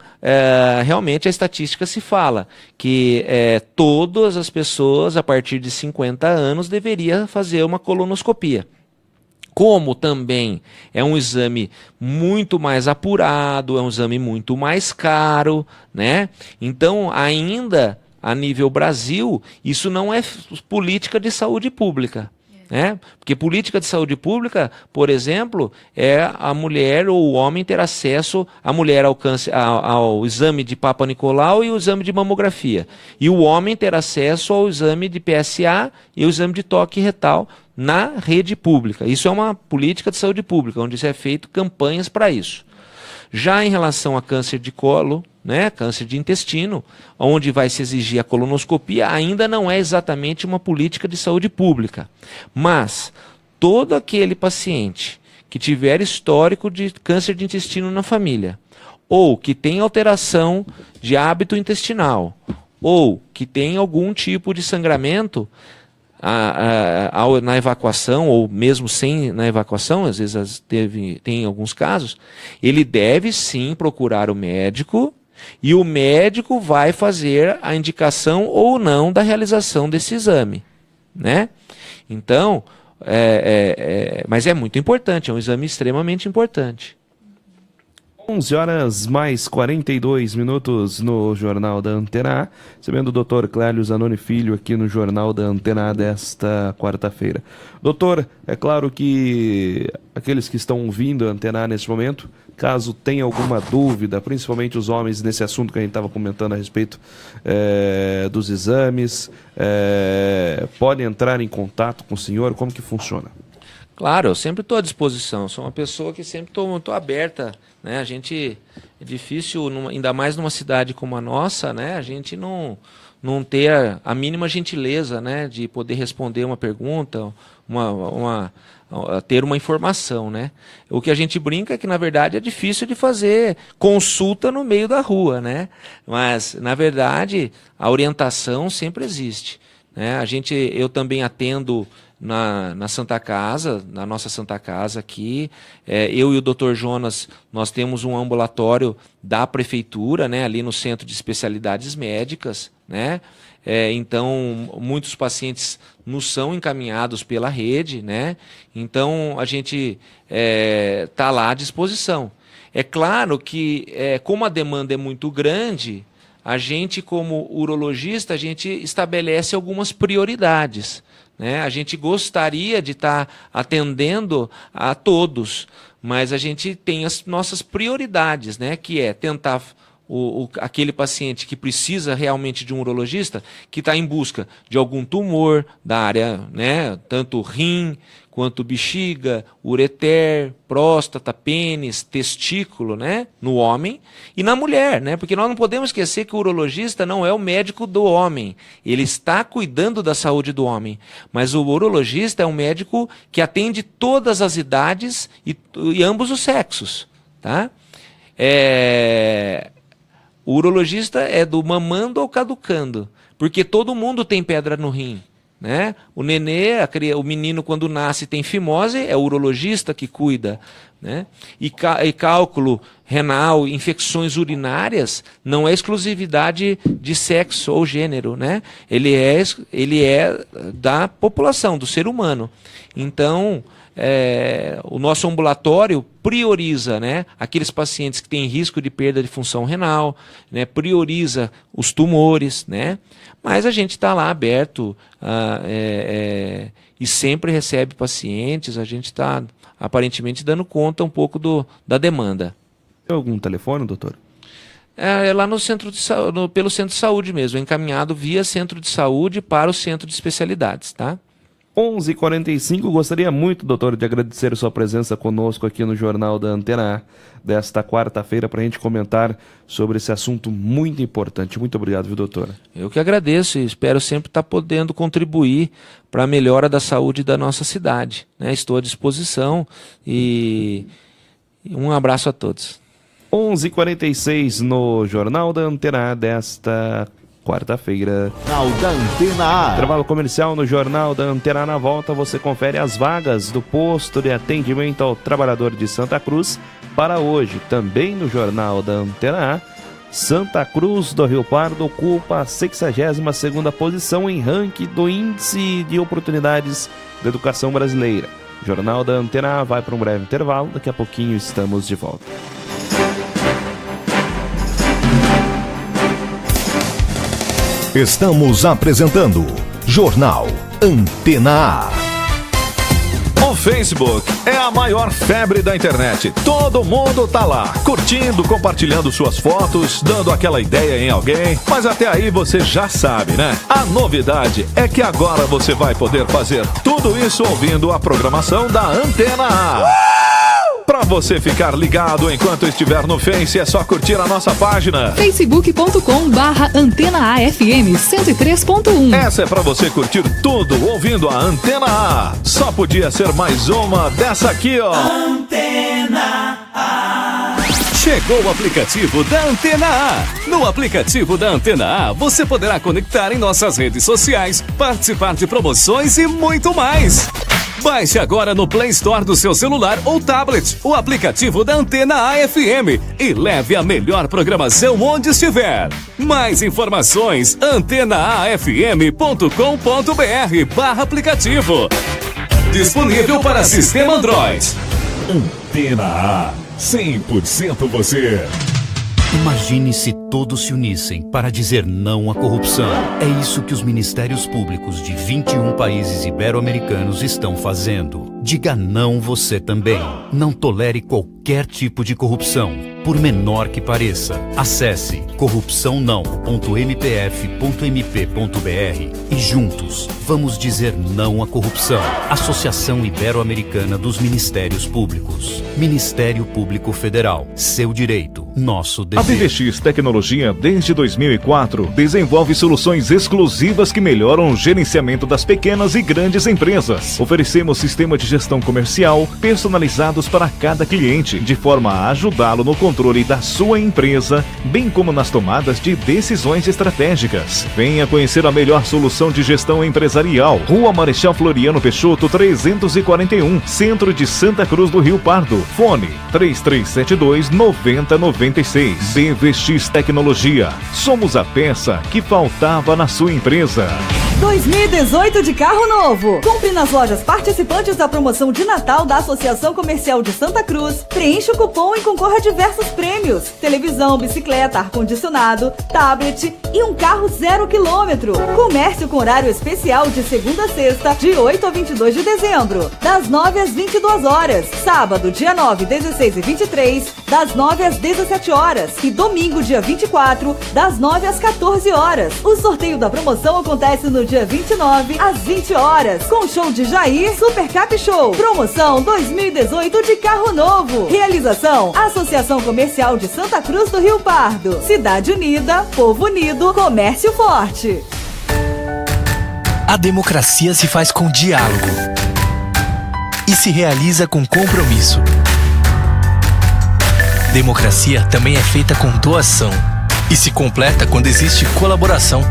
realmente a estatística se fala que todas as pessoas a partir de 50 anos deveriam fazer uma colonoscopia. Como também é um exame muito mais apurado, é um exame muito mais caro, né? Então, ainda a nível Brasil, isso não é política de saúde pública. Né? Porque política de saúde pública, por exemplo, é a mulher ou o homem ter acesso, a mulher ao exame de Papa Nicolau e o exame de mamografia. E o homem ter acesso ao exame de PSA e o exame de toque retal na rede pública. Isso é uma política de saúde pública, onde é feito campanhas para isso. Já em relação a câncer de colo, né, câncer de intestino, onde vai se exigir a colonoscopia, ainda não é exatamente uma política de saúde pública. Mas todo aquele paciente que tiver histórico de câncer de intestino na família, ou que tem alteração de hábito intestinal, ou que tem algum tipo de sangramento na evacuação, ou mesmo sem na evacuação, às vezes tem alguns casos, ele deve sim procurar o médico, e o médico vai fazer a indicação ou não da realização desse exame, né? Então, mas é muito importante, é um exame extremamente importante. 11 horas mais 42 minutos no Jornal da Antena A, recebendo o Dr. Clélio Zanoni Filho aqui no Jornal da Antena A desta quarta-feira. Doutor, é claro que aqueles que estão ouvindo a Antena A neste momento, caso tenha alguma dúvida, principalmente os homens nesse assunto que a gente estava comentando a respeito dos exames, podem entrar em contato com o senhor, como que funciona? Claro, eu sempre estou à disposição, sou uma pessoa que sempre estou aberta, né? A gente, é difícil, ainda mais numa cidade como a nossa, né? A gente não ter a mínima gentileza, né? De poder responder uma pergunta, ter uma informação, né? O que a gente brinca é que, na verdade, é difícil de fazer consulta no meio da rua, né? Mas, na verdade, a orientação sempre existe, né? Eu também atendo na Santa Casa, na nossa Santa Casa aqui, eu e o Dr. Jonas, nós temos um ambulatório da prefeitura, né, ali no Centro de Especialidades Médicas, né? Então, muitos pacientes nos são encaminhados pela rede, né? Então, a gente está lá à disposição. É claro que, como a demanda é muito grande, a gente, como urologista, a gente estabelece algumas prioridades, né? A gente gostaria de estar atendendo a todos, mas a gente tem as nossas prioridades, né? Que é tentar aquele paciente que precisa realmente de um urologista, que está em busca de algum tumor da área, né? Tanto rim, quanto bexiga, ureter, próstata, pênis, testículo, né? No homem e na mulher, né? Porque nós não podemos esquecer que o urologista não é o médico do homem. Ele está cuidando da saúde do homem. Mas o urologista é um médico que atende todas as idades e ambos os sexos, tá? O urologista é do mamando ao caducando, porque todo mundo tem pedra no rim. Né? O nenê, o menino quando nasce tem fimose, é o urologista que cuida, né? E cálculo renal, infecções urinárias, não é exclusividade de sexo ou gênero, né? Ele é da população, do ser humano. Então, o nosso ambulatório prioriza, né, aqueles pacientes que têm risco de perda de função renal, né, prioriza os tumores, né? Mas a gente está lá aberto e sempre recebe pacientes, a gente está aparentemente dando conta um pouco da demanda. Tem algum telefone, doutor? É lá no centro de saúde, pelo centro de saúde mesmo, encaminhado via centro de saúde para o centro de especialidades, tá? 11h45, gostaria muito, doutor, de agradecer a sua presença conosco aqui no Jornal da Antena A desta quarta-feira para a gente comentar sobre esse assunto muito importante. Muito obrigado, viu, doutora? Eu que agradeço e espero sempre estar podendo contribuir para a melhora da saúde da nossa cidade, né? Estou à disposição e um abraço a todos. 11h46 no Jornal da Antena A desta quarta-feira. Jornal da Antena A. Trabalho comercial no Jornal da Antena A. Na volta você confere as vagas do posto de atendimento ao trabalhador de Santa Cruz para hoje. Também no Jornal da Antena A, Santa Cruz do Rio Pardo ocupa a 62ª posição em ranking do Índice de Oportunidades da Educação Brasileira. Jornal da Antena A vai para um breve intervalo. Daqui a pouquinho estamos de volta. Estamos apresentando Jornal Antena A. O Facebook é a maior febre da internet. Todo mundo tá lá, curtindo, compartilhando suas fotos, dando aquela ideia em alguém. Mas até aí você já sabe, né? A novidade é que agora você vai poder fazer tudo isso ouvindo a programação da Antena A. Pra você ficar ligado enquanto estiver no Face, é só curtir a nossa página facebook.com/AntenaAFM 103.1. Essa é pra você curtir tudo ouvindo a Antena A. Só podia ser mais uma dessa aqui, ó. Antena A. Chegou o aplicativo da Antena A. No aplicativo da Antena A, você poderá conectar em nossas redes sociais, participar de promoções e muito mais. Baixe agora no Play Store do seu celular ou tablet o aplicativo da Antena AFM e leve a melhor programação onde estiver. Mais informações, antenaafm.com.br/aplicativo. Disponível para sistema Android. Antena A, 100% você. Imagine se todos se unissem para dizer não à corrupção. É isso que os ministérios públicos de 21 países ibero-americanos estão fazendo. Diga não você também. Não tolere qualquer tipo de corrupção, por menor que pareça. Acesse corrupçãonão.mpf.mp.br e juntos vamos dizer não à corrupção. Associação Ibero-Americana dos Ministérios Públicos. Ministério Público Federal. Seu direito, nosso dever. A BVX Tecnologia, desde 2004, desenvolve soluções exclusivas que melhoram o gerenciamento das pequenas e grandes empresas. Oferecemos sistema de gestão comercial personalizados para cada cliente, de forma a ajudá-lo no controle da sua empresa, bem como nas tomadas de decisões estratégicas. Venha conhecer a melhor solução de gestão empresarial. Rua Marechal Floriano Peixoto, 341, Centro de Santa Cruz do Rio Pardo. Fone 3372-9096. BVX Tecnologia. Somos a peça que faltava na sua empresa. 2018 de carro novo. Compre nas lojas participantes da promoção de Natal da Associação Comercial de Santa Cruz. Preencha o cupom e concorra a diversos prêmios: televisão, bicicleta, ar-condicionado, tablet e um carro 0 km. Comércio com horário especial de segunda a sexta, de 8 a 22 de dezembro, das 9 às 22 horas. Sábado, dia 9, 16 e 23, das 9 às 17 horas. E domingo, dia 24, das 9 às 14 horas. O sorteio da promoção acontece no dia 29, às 20 horas, com show de Jair, Super Cap Show. Promoção 2018 de carro novo. Realização: Associação Comercial de Santa Cruz do Rio Pardo. Cidade Unida, Povo Unido, Comércio Forte. A democracia se faz com diálogo e se realiza com compromisso. Democracia também é feita com doação e se completa quando existe colaboração.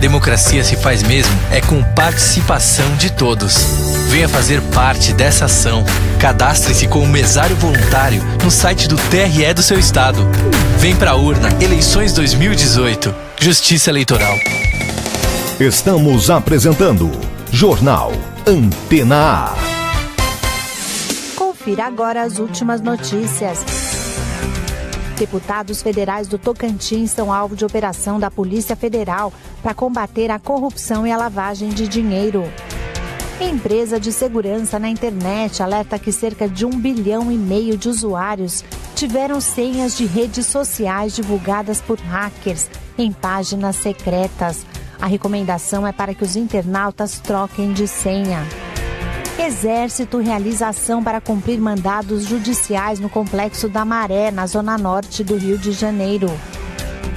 Democracia se faz mesmo é com participação de todos. Venha fazer parte dessa ação. Cadastre-se como mesário voluntário no site do TRE do seu estado. Vem pra urna. Eleições 2018. Justiça Eleitoral. Estamos apresentando Jornal Antena A. Confira agora as últimas notícias. Deputados federais do Tocantins são alvo de operação da Polícia Federal para combater a corrupção e a lavagem de dinheiro. Empresa de segurança na internet alerta que cerca de 1,5 bilhão de usuários tiveram senhas de redes sociais divulgadas por hackers em páginas secretas. A recomendação é para que os internautas troquem de senha. Exército realiza ação para cumprir mandados judiciais no Complexo da Maré, na zona norte do Rio de Janeiro.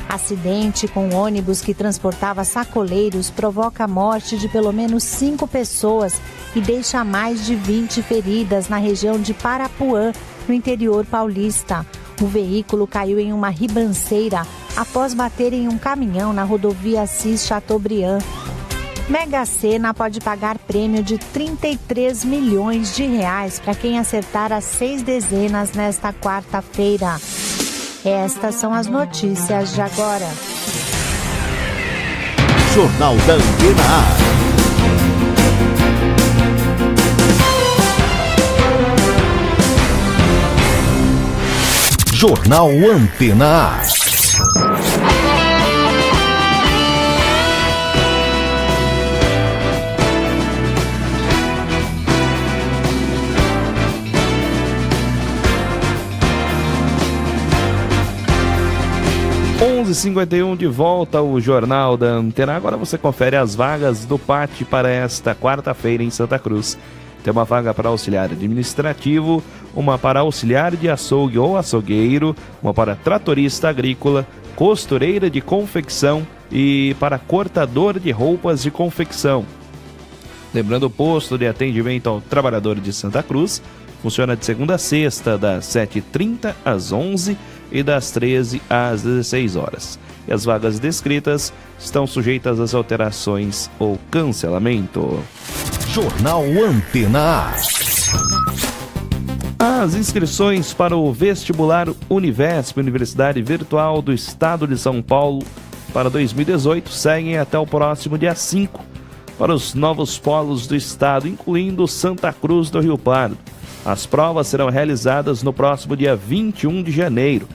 Acidente com ônibus que transportava sacoleiros provoca a morte de pelo menos 5 pessoas e deixa mais de 20 feridas na região de Parapuã, no interior paulista. O veículo caiu em uma ribanceira após bater em um caminhão na rodovia Assis Chateaubriand. Mega Sena pode pagar prêmio de 33 milhões de reais para quem acertar as 6 dezenas nesta quarta-feira. Estas são as notícias de agora. Jornal da Antena A. Jornal Antena A. 11h51 de volta ao Jornal da Antena. Agora você confere as vagas do PAT para esta quarta-feira em Santa Cruz. Tem uma vaga para auxiliar administrativo, uma para auxiliar de açougue ou açougueiro, uma para tratorista agrícola, costureira de confecção e para cortador de roupas de confecção. Lembrando, o posto de atendimento ao trabalhador de Santa Cruz funciona de segunda a sexta, das 7h30 às 11h e das 13 às 16 horas. E as vagas descritas estão sujeitas às alterações ou cancelamento. Jornal Antena A. As inscrições para o vestibular Univesp, Universidade Virtual do Estado de São Paulo, para 2018, seguem até o próximo dia 5 para os novos polos do estado, incluindo Santa Cruz do Rio Pardo. As provas serão realizadas no próximo dia 21 de janeiro.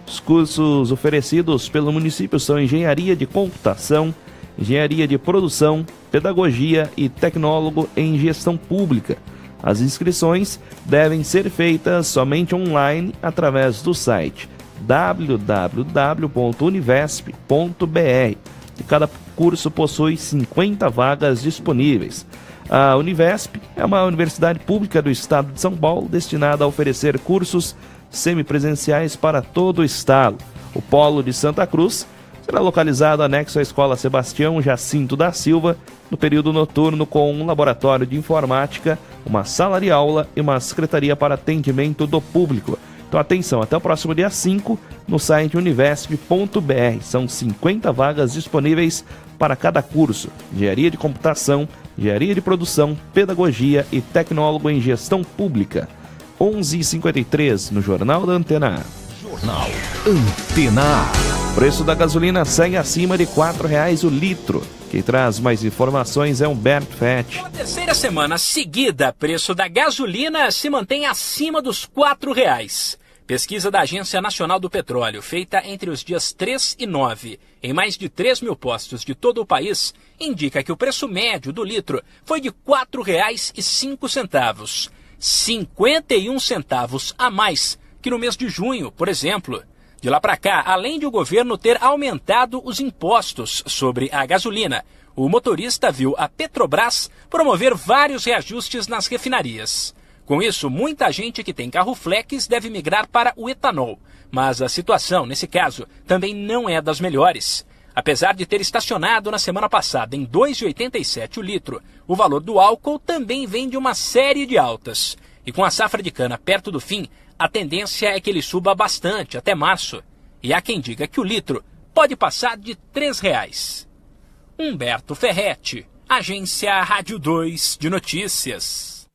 Os cursos oferecidos pelo município são Engenharia de Computação, Engenharia de Produção, Pedagogia e Tecnólogo em Gestão Pública. As inscrições devem ser feitas somente online através do site www.univesp.br. E cada curso possui 50 vagas disponíveis. A Univesp é uma universidade pública do estado de São Paulo destinada a oferecer cursos semipresenciais para todo o estado. O polo de Santa Cruz será localizado anexo à Escola Sebastião Jacinto da Silva, no período noturno, com um laboratório de informática, uma sala de aula e uma secretaria para atendimento do público. Então atenção, até o próximo dia 5 no site univesp.br. São 50 vagas disponíveis para cada curso: Engenharia de Computação, Engenharia de Produção, Pedagogia e Tecnólogo em Gestão Pública. 11h53 no Jornal da Antena A. Jornal Antena A. O preço da gasolina segue acima de R$ 4,00 o litro. Quem traz mais informações é Humberto Fetti. Pela terceira semana seguida, o preço da gasolina se mantém acima dos R$ 4,00. Pesquisa da Agência Nacional do Petróleo, feita entre os dias 3 e 9, em mais de 3 mil postos de todo o país, indica que o preço médio do litro foi de R$ 4,05, 51 centavos a mais que no mês de junho, por exemplo. De lá para cá, além de o governo ter aumentado os impostos sobre a gasolina, o motorista viu a Petrobras promover vários reajustes nas refinarias. Com isso, muita gente que tem carro flex deve migrar para o etanol. Mas a situação, nesse caso, também não é das melhores. Apesar de ter estacionado na semana passada em R$ 2,87 o litro, o valor do álcool também vem de uma série de altas. E com a safra de cana perto do fim, a tendência é que ele suba bastante até março. E há quem diga que o litro pode passar de R$ 3,00. Humberto Ferretti, Agência Rádio 2 de Notícias.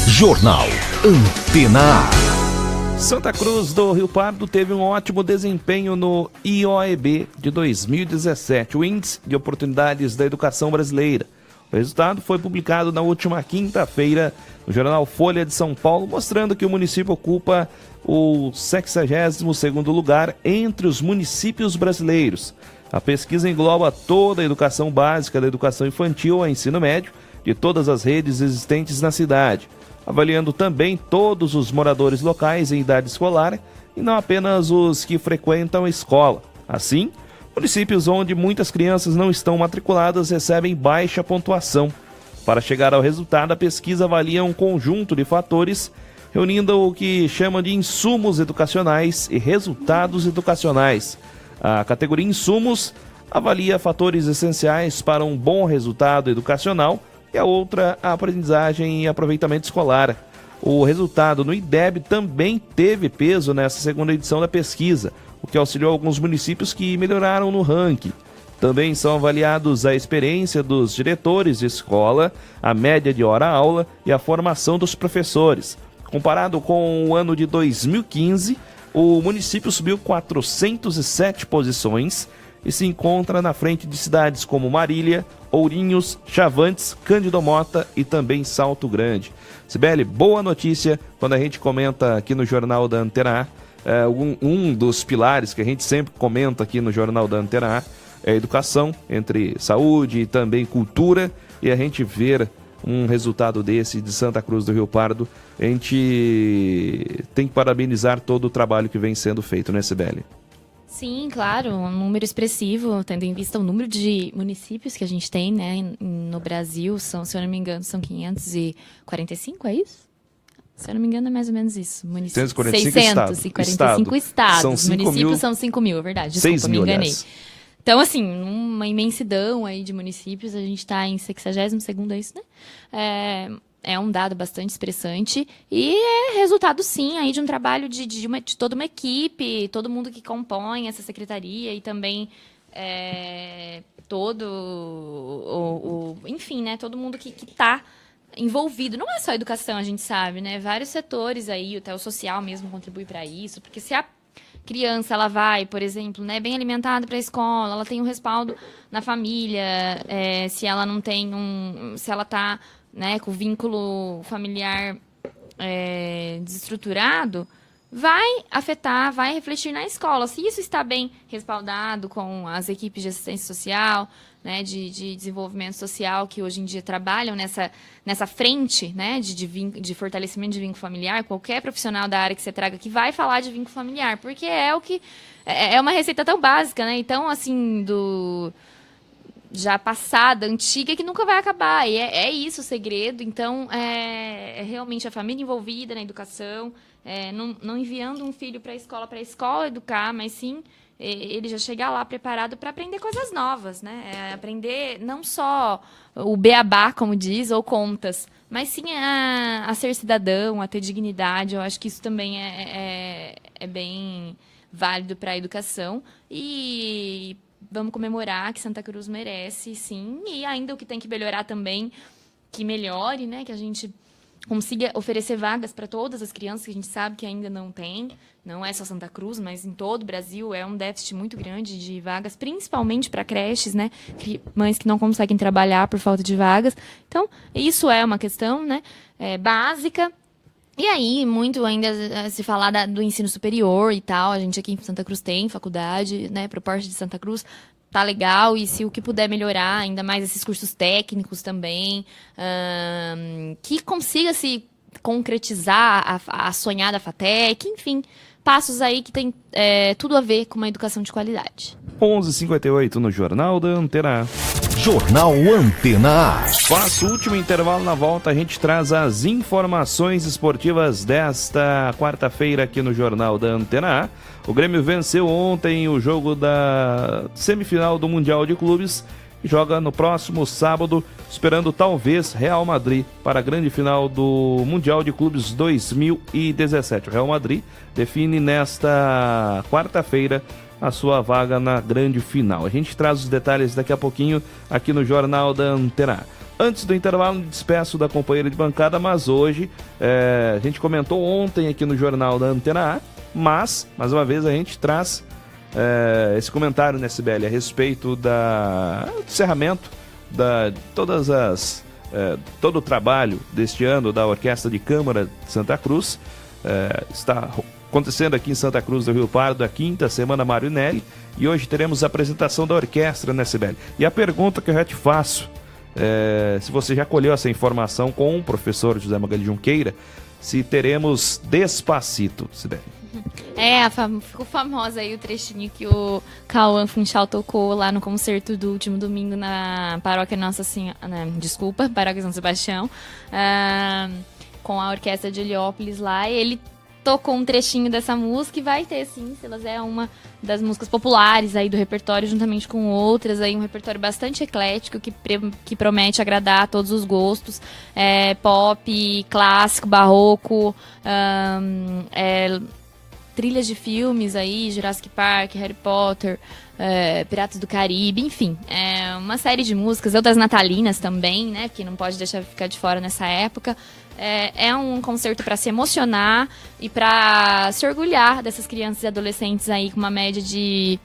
Jornal Antena A. Santa Cruz do Rio Pardo teve um ótimo desempenho no IOEB de 2017, o Índice de Oportunidades da Educação Brasileira. O resultado foi publicado na última quinta-feira no jornal Folha de São Paulo, mostrando que o município ocupa o 62º lugar entre os municípios brasileiros. A pesquisa engloba toda a educação básica, da educação infantil ao ensino médio, de todas as redes existentes na cidade, avaliando também todos os moradores locais em idade escolar e não apenas os que frequentam a escola. Assim, municípios onde muitas crianças não estão matriculadas recebem baixa pontuação. Para chegar ao resultado, a pesquisa avalia um conjunto de fatores, reunindo o que chama de insumos educacionais e resultados educacionais. A categoria insumos avalia fatores essenciais para um bom resultado educacional e a outra, a aprendizagem e aproveitamento escolar. O resultado no IDEB também teve peso nessa segunda edição da pesquisa, o que auxiliou alguns municípios que melhoraram no ranking. Também são avaliados a experiência dos diretores de escola, a média de hora-aula e a formação dos professores. Comparado com o ano de 2015, o município subiu 407 posições e se encontra na frente de cidades como Marília, Ourinhos, Chavantes, Cândido Mota e também Salto Grande. Cibele, boa notícia quando a gente comenta aqui no Jornal da Antena A. Um dos pilares que a gente sempre comenta aqui no Jornal da Antena A é a educação, entre saúde e também cultura, e a gente ver um resultado desse de Santa Cruz do Rio Pardo, a gente tem que parabenizar todo o trabalho que vem sendo feito, né, Cibele? Sim, claro, um número expressivo, tendo em vista o número de municípios que a gente tem, né, no Brasil, se eu não me engano, são 545, é isso? Se eu não me engano, é mais ou menos isso. 645 645 estados. São 5 municípios mil... são 5 mil, é verdade. Desculpa, me enganei. Aliás. Então, assim, uma imensidão aí de municípios, a gente está em 62º, é isso, né? É um dado bastante expressante e é resultado, sim, aí de um trabalho de toda uma equipe, todo mundo que compõe essa secretaria e também enfim, né, todo mundo que está envolvido. Não é só a educação, a gente sabe, né? Vários setores aí, até o social mesmo contribui para isso, porque se a criança, ela vai, por exemplo, né, bem alimentada para a escola, ela tem um respaldo na família, se ela não tem se ela está, né, com o vínculo familiar desestruturado, vai afetar, vai refletir na escola. Se isso está bem respaldado com as equipes de assistência social, né, de desenvolvimento social que hoje em dia trabalham nessa frente, né, de fortalecimento de vínculo familiar, qualquer profissional da área que você traga que vai falar de vínculo familiar, porque é uma receita tão básica, né? Então, assim, já passada, antiga, que nunca vai acabar. E é isso o segredo. Então, é realmente a família envolvida na educação, não enviando um filho para a escola educar, mas sim ele já chegar lá preparado para aprender coisas novas, né? Aprender não só o beabá, como diz, ou contas, mas sim a ser cidadão, a ter dignidade. Eu acho que isso também é bem válido para a educação. E vamos comemorar que Santa Cruz merece, sim. E ainda o que tem que melhorar também, que melhore, né? Que a gente consiga oferecer vagas para todas as crianças, que a gente sabe que ainda não tem. Não é só Santa Cruz, mas em todo o Brasil é um déficit muito grande de vagas, principalmente para creches, né? Mães que não conseguem trabalhar por falta de vagas. Então, isso é uma questão, né, básica. E aí, muito ainda se falar do ensino superior e tal. A gente aqui em Santa Cruz tem faculdade, né? Pro porte de Santa Cruz tá legal. E se o que puder melhorar, ainda mais esses cursos técnicos também, que consiga se concretizar a sonhada FATEC, enfim, passos aí que tem tudo a ver com uma educação de qualidade. 11h58 no Jornal da Antena A. Jornal Antena A. Faço o último intervalo, na volta a gente traz as informações esportivas desta quarta-feira aqui no Jornal da Antena A. O Grêmio venceu ontem o jogo da semifinal do Mundial de Clubes e joga no próximo sábado, esperando talvez Real Madrid para a grande final do Mundial de Clubes 2017. O Real Madrid define nesta quarta-feira a sua vaga na grande final. A gente traz os detalhes daqui a pouquinho aqui no Jornal da Antena. Antes do intervalo, me despeço da companheira de bancada, mas hoje a gente comentou ontem aqui no Jornal da Antena A, mas, mais uma vez, a gente traz esse comentário, né, Cibele, a respeito do encerramento de todo o trabalho deste ano da Orquestra de Câmara de Santa Cruz. Está acontecendo aqui em Santa Cruz do Rio Pardo a 5ª Semana Marinelli, e hoje teremos a apresentação da orquestra, né, Cibele? E a pergunta que eu já te faço, se você já colheu essa informação com o professor José Magalhães Junqueira, se teremos Despacito, Cibele. Ficou famosa aí o trechinho que o Cauã Funchal tocou lá no concerto do último domingo na Paróquia Nossa Senhora, Paróquia São Sebastião, com a orquestra de Heliópolis lá, e ele tocou um trechinho dessa música e vai ter, sim, Silas, é uma das músicas populares aí do repertório, juntamente com outras, aí um repertório bastante eclético, que promete agradar a todos os gostos, pop, clássico, barroco, trilhas de filmes aí, Jurassic Park, Harry Potter, Piratas do Caribe, enfim, uma série de músicas, outras natalinas também, né, porque não pode deixar ficar de fora nessa época. É um concerto para se emocionar e para se orgulhar dessas crianças e adolescentes aí com uma média de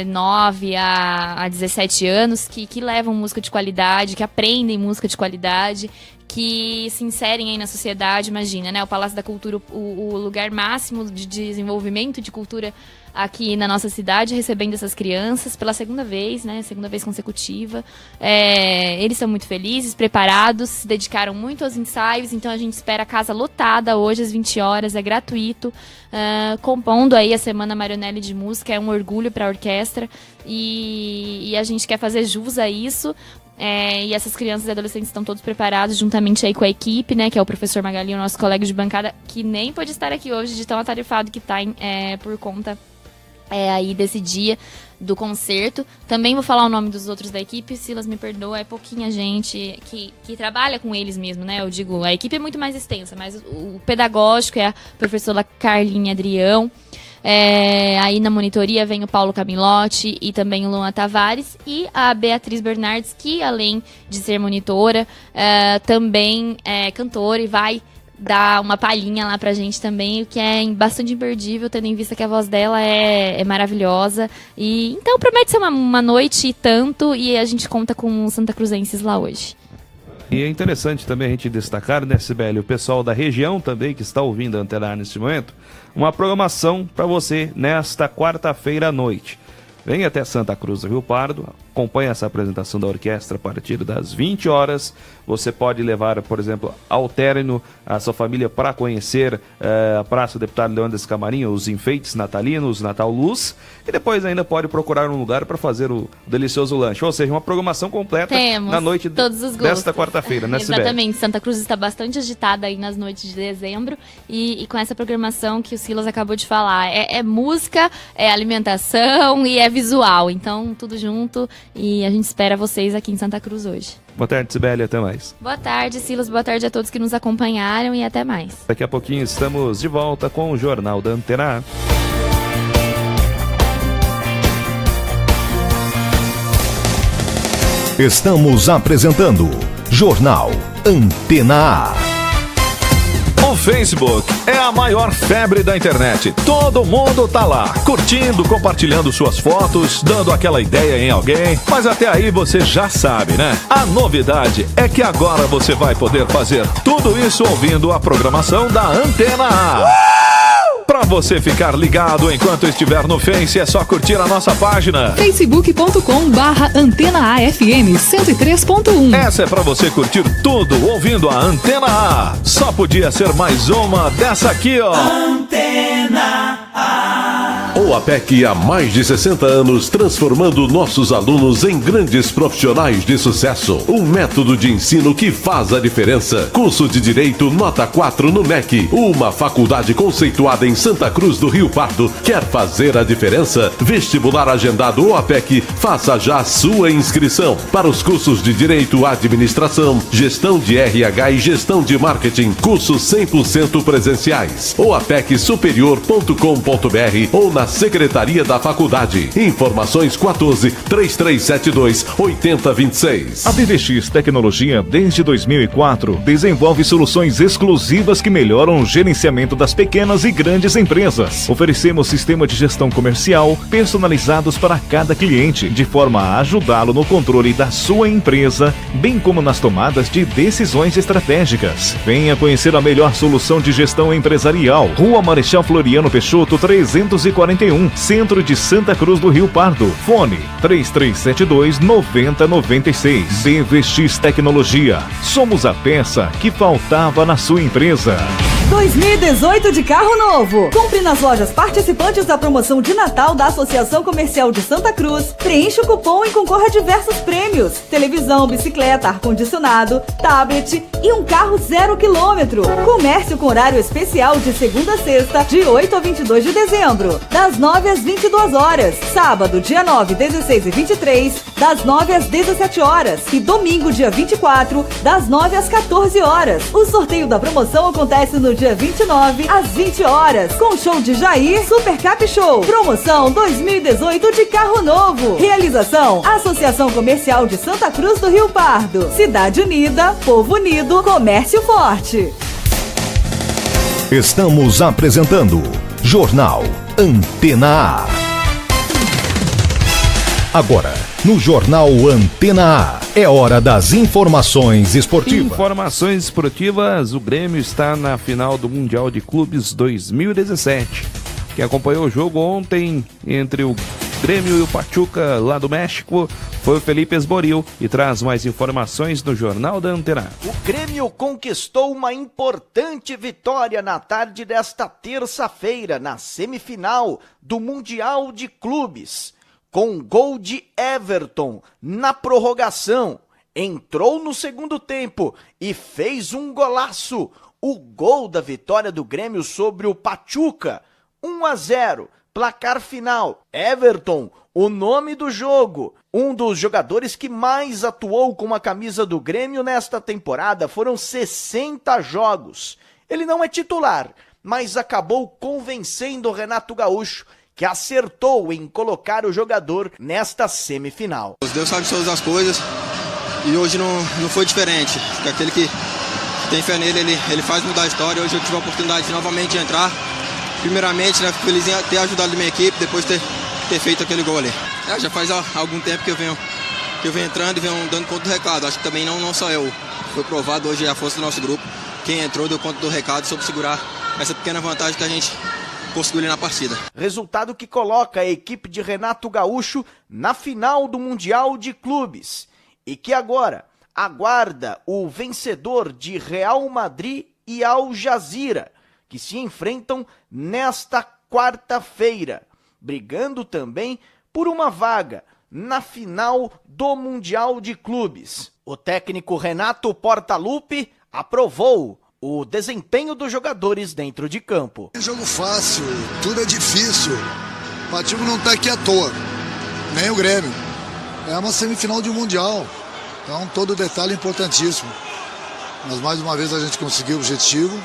9 a 17 anos que levam música de qualidade, que aprendem música de qualidade, que se inserem aí na sociedade. Imagina, né? O Palácio da Cultura, o lugar máximo de desenvolvimento de cultura aqui na nossa cidade, recebendo essas crianças pela segunda vez, né? Segunda vez consecutiva. Eles estão muito felizes, preparados, se dedicaram muito aos ensaios, então a gente espera a casa lotada hoje às 20 horas, é gratuito, compondo aí a Semana Marionelli de Música, é um orgulho para a orquestra e a gente quer fazer jus a isso. E essas crianças e adolescentes estão todos preparados, juntamente aí com a equipe, né, que é o professor Magali, o nosso colega de bancada, que nem pôde estar aqui hoje, de tão atarefado que está por conta aí desse dia do concerto. Também vou falar o nome dos outros da equipe, Silas, me perdoa, é pouquinha gente que trabalha com eles mesmo, né, eu digo, a equipe é muito mais extensa, mas o pedagógico é a professora Carlinha Adrião. Aí na monitoria vem o Paulo Camilotti e também o Luan Tavares e a Beatriz Bernardes, que além de ser monitora, também é cantora e vai dar uma palhinha lá pra gente também, o que é bastante imperdível, tendo em vista que a voz dela é maravilhosa. E então promete ser uma noite e tanto, e a gente conta com os Santa Cruzenses lá hoje. E é interessante também a gente destacar, né, Sibeli, o pessoal da região também que está ouvindo a Antena A neste momento, uma programação para você nesta quarta-feira à noite. Venha até Santa Cruz do Rio Pardo, acompanhe essa apresentação da orquestra a partir das 20 horas. Você pode levar, por exemplo, ao término a sua família para conhecer a Praça do Deputado Leônidas Camarinha, os enfeites natalinos, Natal Luz, e depois ainda pode procurar um lugar para fazer o delicioso lanche. Ou seja, uma programação completa na noite desta quarta-feira, né, Sibeli? Exatamente, Santa Cruz está bastante agitada aí nas noites de dezembro e com essa programação que o Silas acabou de falar. É música, é alimentação e é visual, então tudo junto, e a gente espera vocês aqui em Santa Cruz hoje. Boa tarde, Sibeli, até mais. Boa tarde, Silas, boa tarde a todos que nos acompanharam e até mais. Daqui a pouquinho estamos de volta com o Jornal da Antena A. Estamos apresentando Jornal Antena A. O Facebook é a maior febre da internet. Todo mundo tá lá, curtindo, compartilhando suas fotos, dando aquela ideia em alguém. Mas até aí você já sabe, né? A novidade é que agora você vai poder fazer tudo isso ouvindo a programação da Antena A. Pra você ficar ligado enquanto estiver no Face, é só curtir a nossa página facebook.com/AntenaAFM 103.1. Essa é pra você curtir tudo ouvindo a Antena A. Só podia ser mais uma dessa aqui, ó. Antena A. O APEC há mais de 60 anos transformando nossos alunos em grandes profissionais de sucesso. Um método de ensino que faz a diferença. Curso de Direito nota 4 no MEC. Uma faculdade conceituada em Santa Cruz do Rio Pardo. Quer fazer a diferença? Vestibular agendado OAPEC. Faça já a sua inscrição para os cursos de Direito, Administração, Gestão de RH e Gestão de Marketing. Cursos 100% presenciais. oapecsuperior.com.br ou na Secretaria da Faculdade. Informações 14-3372-8026. A BVX Tecnologia, desde 2004, desenvolve soluções exclusivas que melhoram o gerenciamento das pequenas e grandes empresas. Oferecemos sistema de gestão comercial personalizados para cada cliente, de forma a ajudá-lo no controle da sua empresa, bem como nas tomadas de decisões estratégicas. Venha conhecer a melhor solução de gestão empresarial. Rua Marechal Floriano Peixoto, 341, Centro de Santa Cruz do Rio Pardo. Fone 3372-9096. BVX Tecnologia. Somos a peça que faltava na sua empresa. 2018 de carro novo. Compre nas lojas participantes da promoção de Natal da Associação Comercial de Santa Cruz. Preencha o cupom e concorra a diversos prêmios: televisão, bicicleta, ar-condicionado, tablet e um carro 0 km. Comércio com horário especial de segunda a sexta, de 8 a 22 de dezembro, das 9 às 22 horas. Sábado, dia 9, 16 e 23, das 9 às 17 horas. E domingo, dia 24, das 9 às 14 horas. O sorteio da promoção acontece no dia 29, às 20 horas, com show de Jair, Super Cap Show. Promoção 2018 de carro novo. Realização: Associação Comercial de Santa Cruz do Rio Pardo. Cidade Unida, Povo Unido, Comércio Forte. Estamos apresentando Jornal Antena A. Agora, no Jornal Antena A, é hora das informações esportivas. Informações esportivas: o Grêmio está na final do Mundial de Clubes 2017. Quem acompanhou o jogo ontem entre o Grêmio e o Pachuca, lá do México, foi o Felipe Esboril e traz mais informações no Jornal da Antena. O Grêmio conquistou uma importante vitória na tarde desta terça-feira, na semifinal do Mundial de Clubes, com um gol de Everton na prorrogação. Entrou no segundo tempo e fez um golaço. O gol da vitória do Grêmio sobre o Pachuca. 1-0, placar final. Everton, o nome do jogo. Um dos jogadores que mais atuou com a camisa do Grêmio nesta temporada. Foram 60 jogos. Ele não é titular, mas acabou convencendo o Renato Gaúcho, que acertou em colocar o jogador nesta semifinal. Deus sabe de todas as coisas e hoje não foi diferente. Porque aquele que tem fé nele, ele faz mudar a história. Hoje eu tive a oportunidade de novamente entrar. Primeiramente, né, fico feliz em ter ajudado a minha equipe, depois ter feito aquele gol ali. Já faz algum tempo que eu venho entrando e venho dando conta do recado. Acho que também não só eu. Foi provado hoje a força do nosso grupo. Quem entrou deu conta do recado, soube segurar essa pequena vantagem que a gente conseguiu ali na partida. Resultado que coloca a equipe de Renato Gaúcho na final do Mundial de Clubes e que agora aguarda o vencedor de Real Madrid e Al Jazeera, que se enfrentam nesta quarta-feira, brigando também por uma vaga na final do Mundial de Clubes. O técnico Renato Portaluppi aprovou o desempenho dos jogadores dentro de campo. É jogo fácil, tudo é difícil. O Pachuca não está aqui à toa, nem o Grêmio. É uma semifinal de um Mundial, então todo detalhe é importantíssimo. Mas mais uma vez a gente conseguiu o objetivo,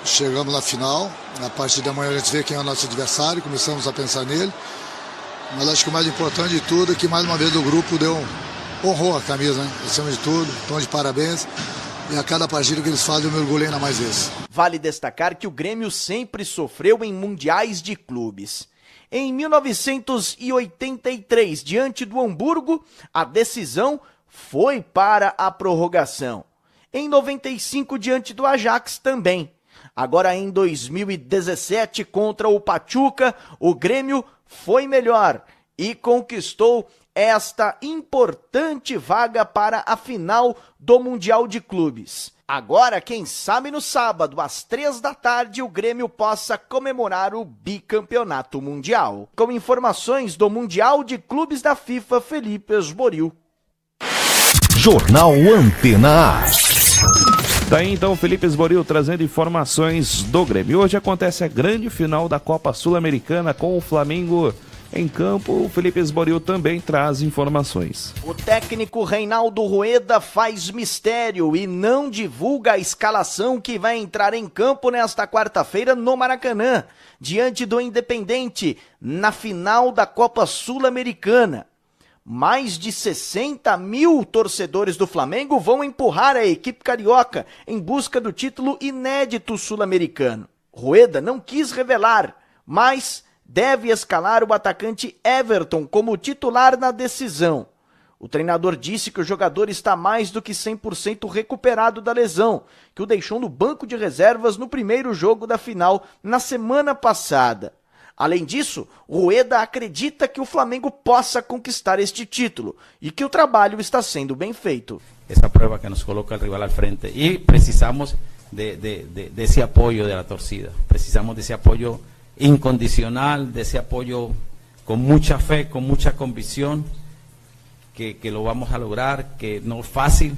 chegamos na final. A partir de amanhã a gente vê quem é o nosso adversário, começamos a pensar nele. Mas acho que o mais importante de tudo é que mais uma vez o grupo honrou a camisa, né? Acima de tudo, estão de parabéns. E a cada partida que eles fazem, eu mergulhei ainda mais vezes. Vale destacar que o Grêmio sempre sofreu em mundiais de clubes. Em 1983, diante do Hamburgo, a decisão foi para a prorrogação. Em 95, diante do Ajax, também. Agora em 2017, contra o Pachuca, o Grêmio foi melhor e conquistou esta importante vaga para a final do Mundial de Clubes. Agora, quem sabe no sábado, às 15h, o Grêmio possa comemorar o bicampeonato mundial. Com informações do Mundial de Clubes da FIFA, Felipe Esboril. Jornal Antena A. Tá aí então Felipe Esboril trazendo informações do Grêmio. Hoje acontece a grande final da Copa Sul-Americana com o Flamengo em campo. O Felipe Esboril também traz informações. O técnico Reinaldo Rueda faz mistério e não divulga a escalação que vai entrar em campo nesta quarta-feira no Maracanã, diante do Independente, na final da Copa Sul-Americana. Mais de 60 mil torcedores do Flamengo vão empurrar a equipe carioca em busca do título inédito sul-americano. Rueda não quis revelar, mas deve escalar o atacante Everton como titular na decisão. O treinador disse que o jogador está mais do que 100% recuperado da lesão, que o deixou no banco de reservas no primeiro jogo da final na semana passada. Além disso, Rueda acredita que o Flamengo possa conquistar este título e que o trabalho está sendo bem feito. Essa prova que nos coloca o rival al frente e precisamos de ese apoyo de la torcida. Precisamos de ese apoyo incondicional, de ese apoyo con mucha fe, con mucha convicción, que lo vamos a lograr, que no es fácil,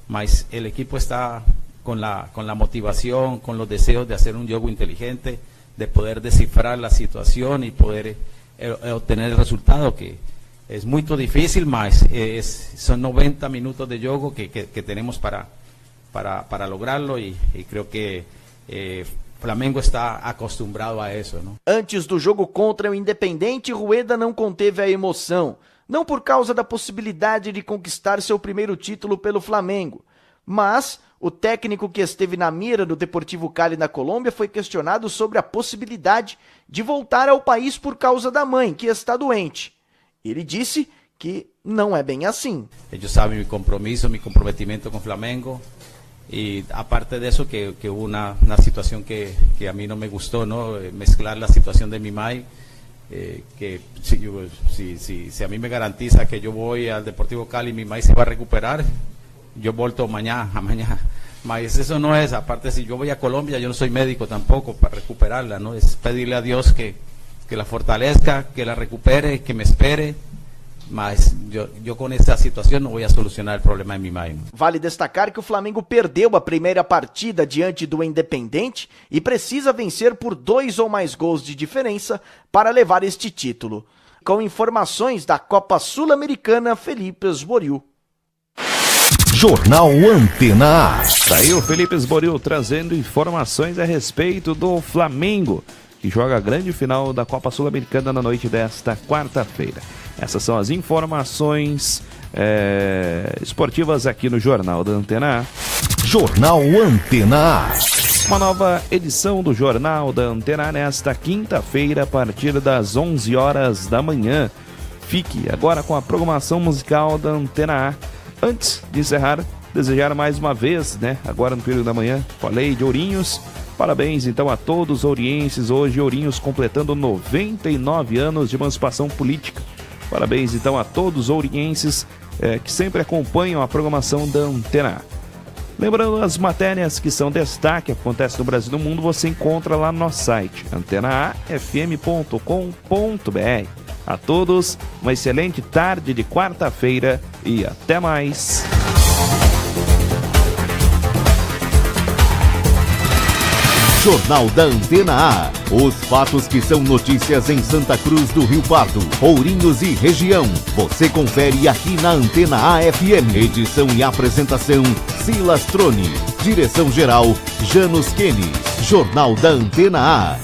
mas el equipo está con la motivación, con los deseos de hacer un juego inteligente, de poder descifrar la situación y poder obtener el resultado, que es muy difícil, mas son 90 minutos de juego que tenemos para lograrlo, y creo que Flamengo está acostumbrado a isso, não? Antes do jogo contra o Independente, Rueda não conteve a emoção, não por causa da possibilidade de conquistar seu primeiro título pelo Flamengo, mas o técnico que esteve na mira do Deportivo Cali na Colômbia foi questionado sobre a possibilidade de voltar ao país por causa da mãe, que está doente. Ele disse que não é bem assim. Eles sabem meu compromisso, meu comprometimento com o Flamengo. Y aparte de eso, que hubo una situación que a mí no me gustó, ¿no? Mezclar la situación de mi madre, que si a mí me garantiza que yo voy al Deportivo Cali y mi madre se va a recuperar, yo vuelto mañana. Mas eso no es, aparte si yo voy a Colombia, yo no soy médico tampoco para recuperarla, ¿no? Es pedirle a Dios que la fortalezca, que la recupere, que me espere. Mas eu com essa situação não vou solucionar o problema de minha mãe. Vale destacar que o Flamengo perdeu a primeira partida diante do Independente e precisa vencer por 2 ou mais gols de diferença para levar este título. Com informações da Copa Sul-Americana, Felipe Esboril. Jornal Antena A. Tá aí o Felipe Esboril trazendo informações a respeito do Flamengo, que joga a grande final da Copa Sul-Americana na noite desta quarta-feira. Essas são as informações esportivas aqui no Jornal da Antena A. Jornal Antena A. Uma nova edição do Jornal da Antena A nesta quinta-feira, a partir das 11 horas da manhã. Fique agora com a programação musical da Antena A. Antes de encerrar, desejar mais uma vez, agora no período da manhã, falei de Ourinhos. Parabéns então a todos os ourienses. Hoje Ourinhos completando 99 anos de emancipação política. Parabéns então a todos os ourienses que sempre acompanham a programação da Antena A. Lembrando, as matérias que são destaque, acontece no Brasil e no mundo, você encontra lá no nosso site, antenaafm.com.br. A todos, uma excelente tarde de quarta-feira e até mais. Jornal da Antena A. Os fatos que são notícias em Santa Cruz do Rio Pardo, Ourinhos e região. Você confere aqui na Antena A FM. Edição e apresentação, Silas Troni. Direção-geral, Janos Kenis. Jornal da Antena A.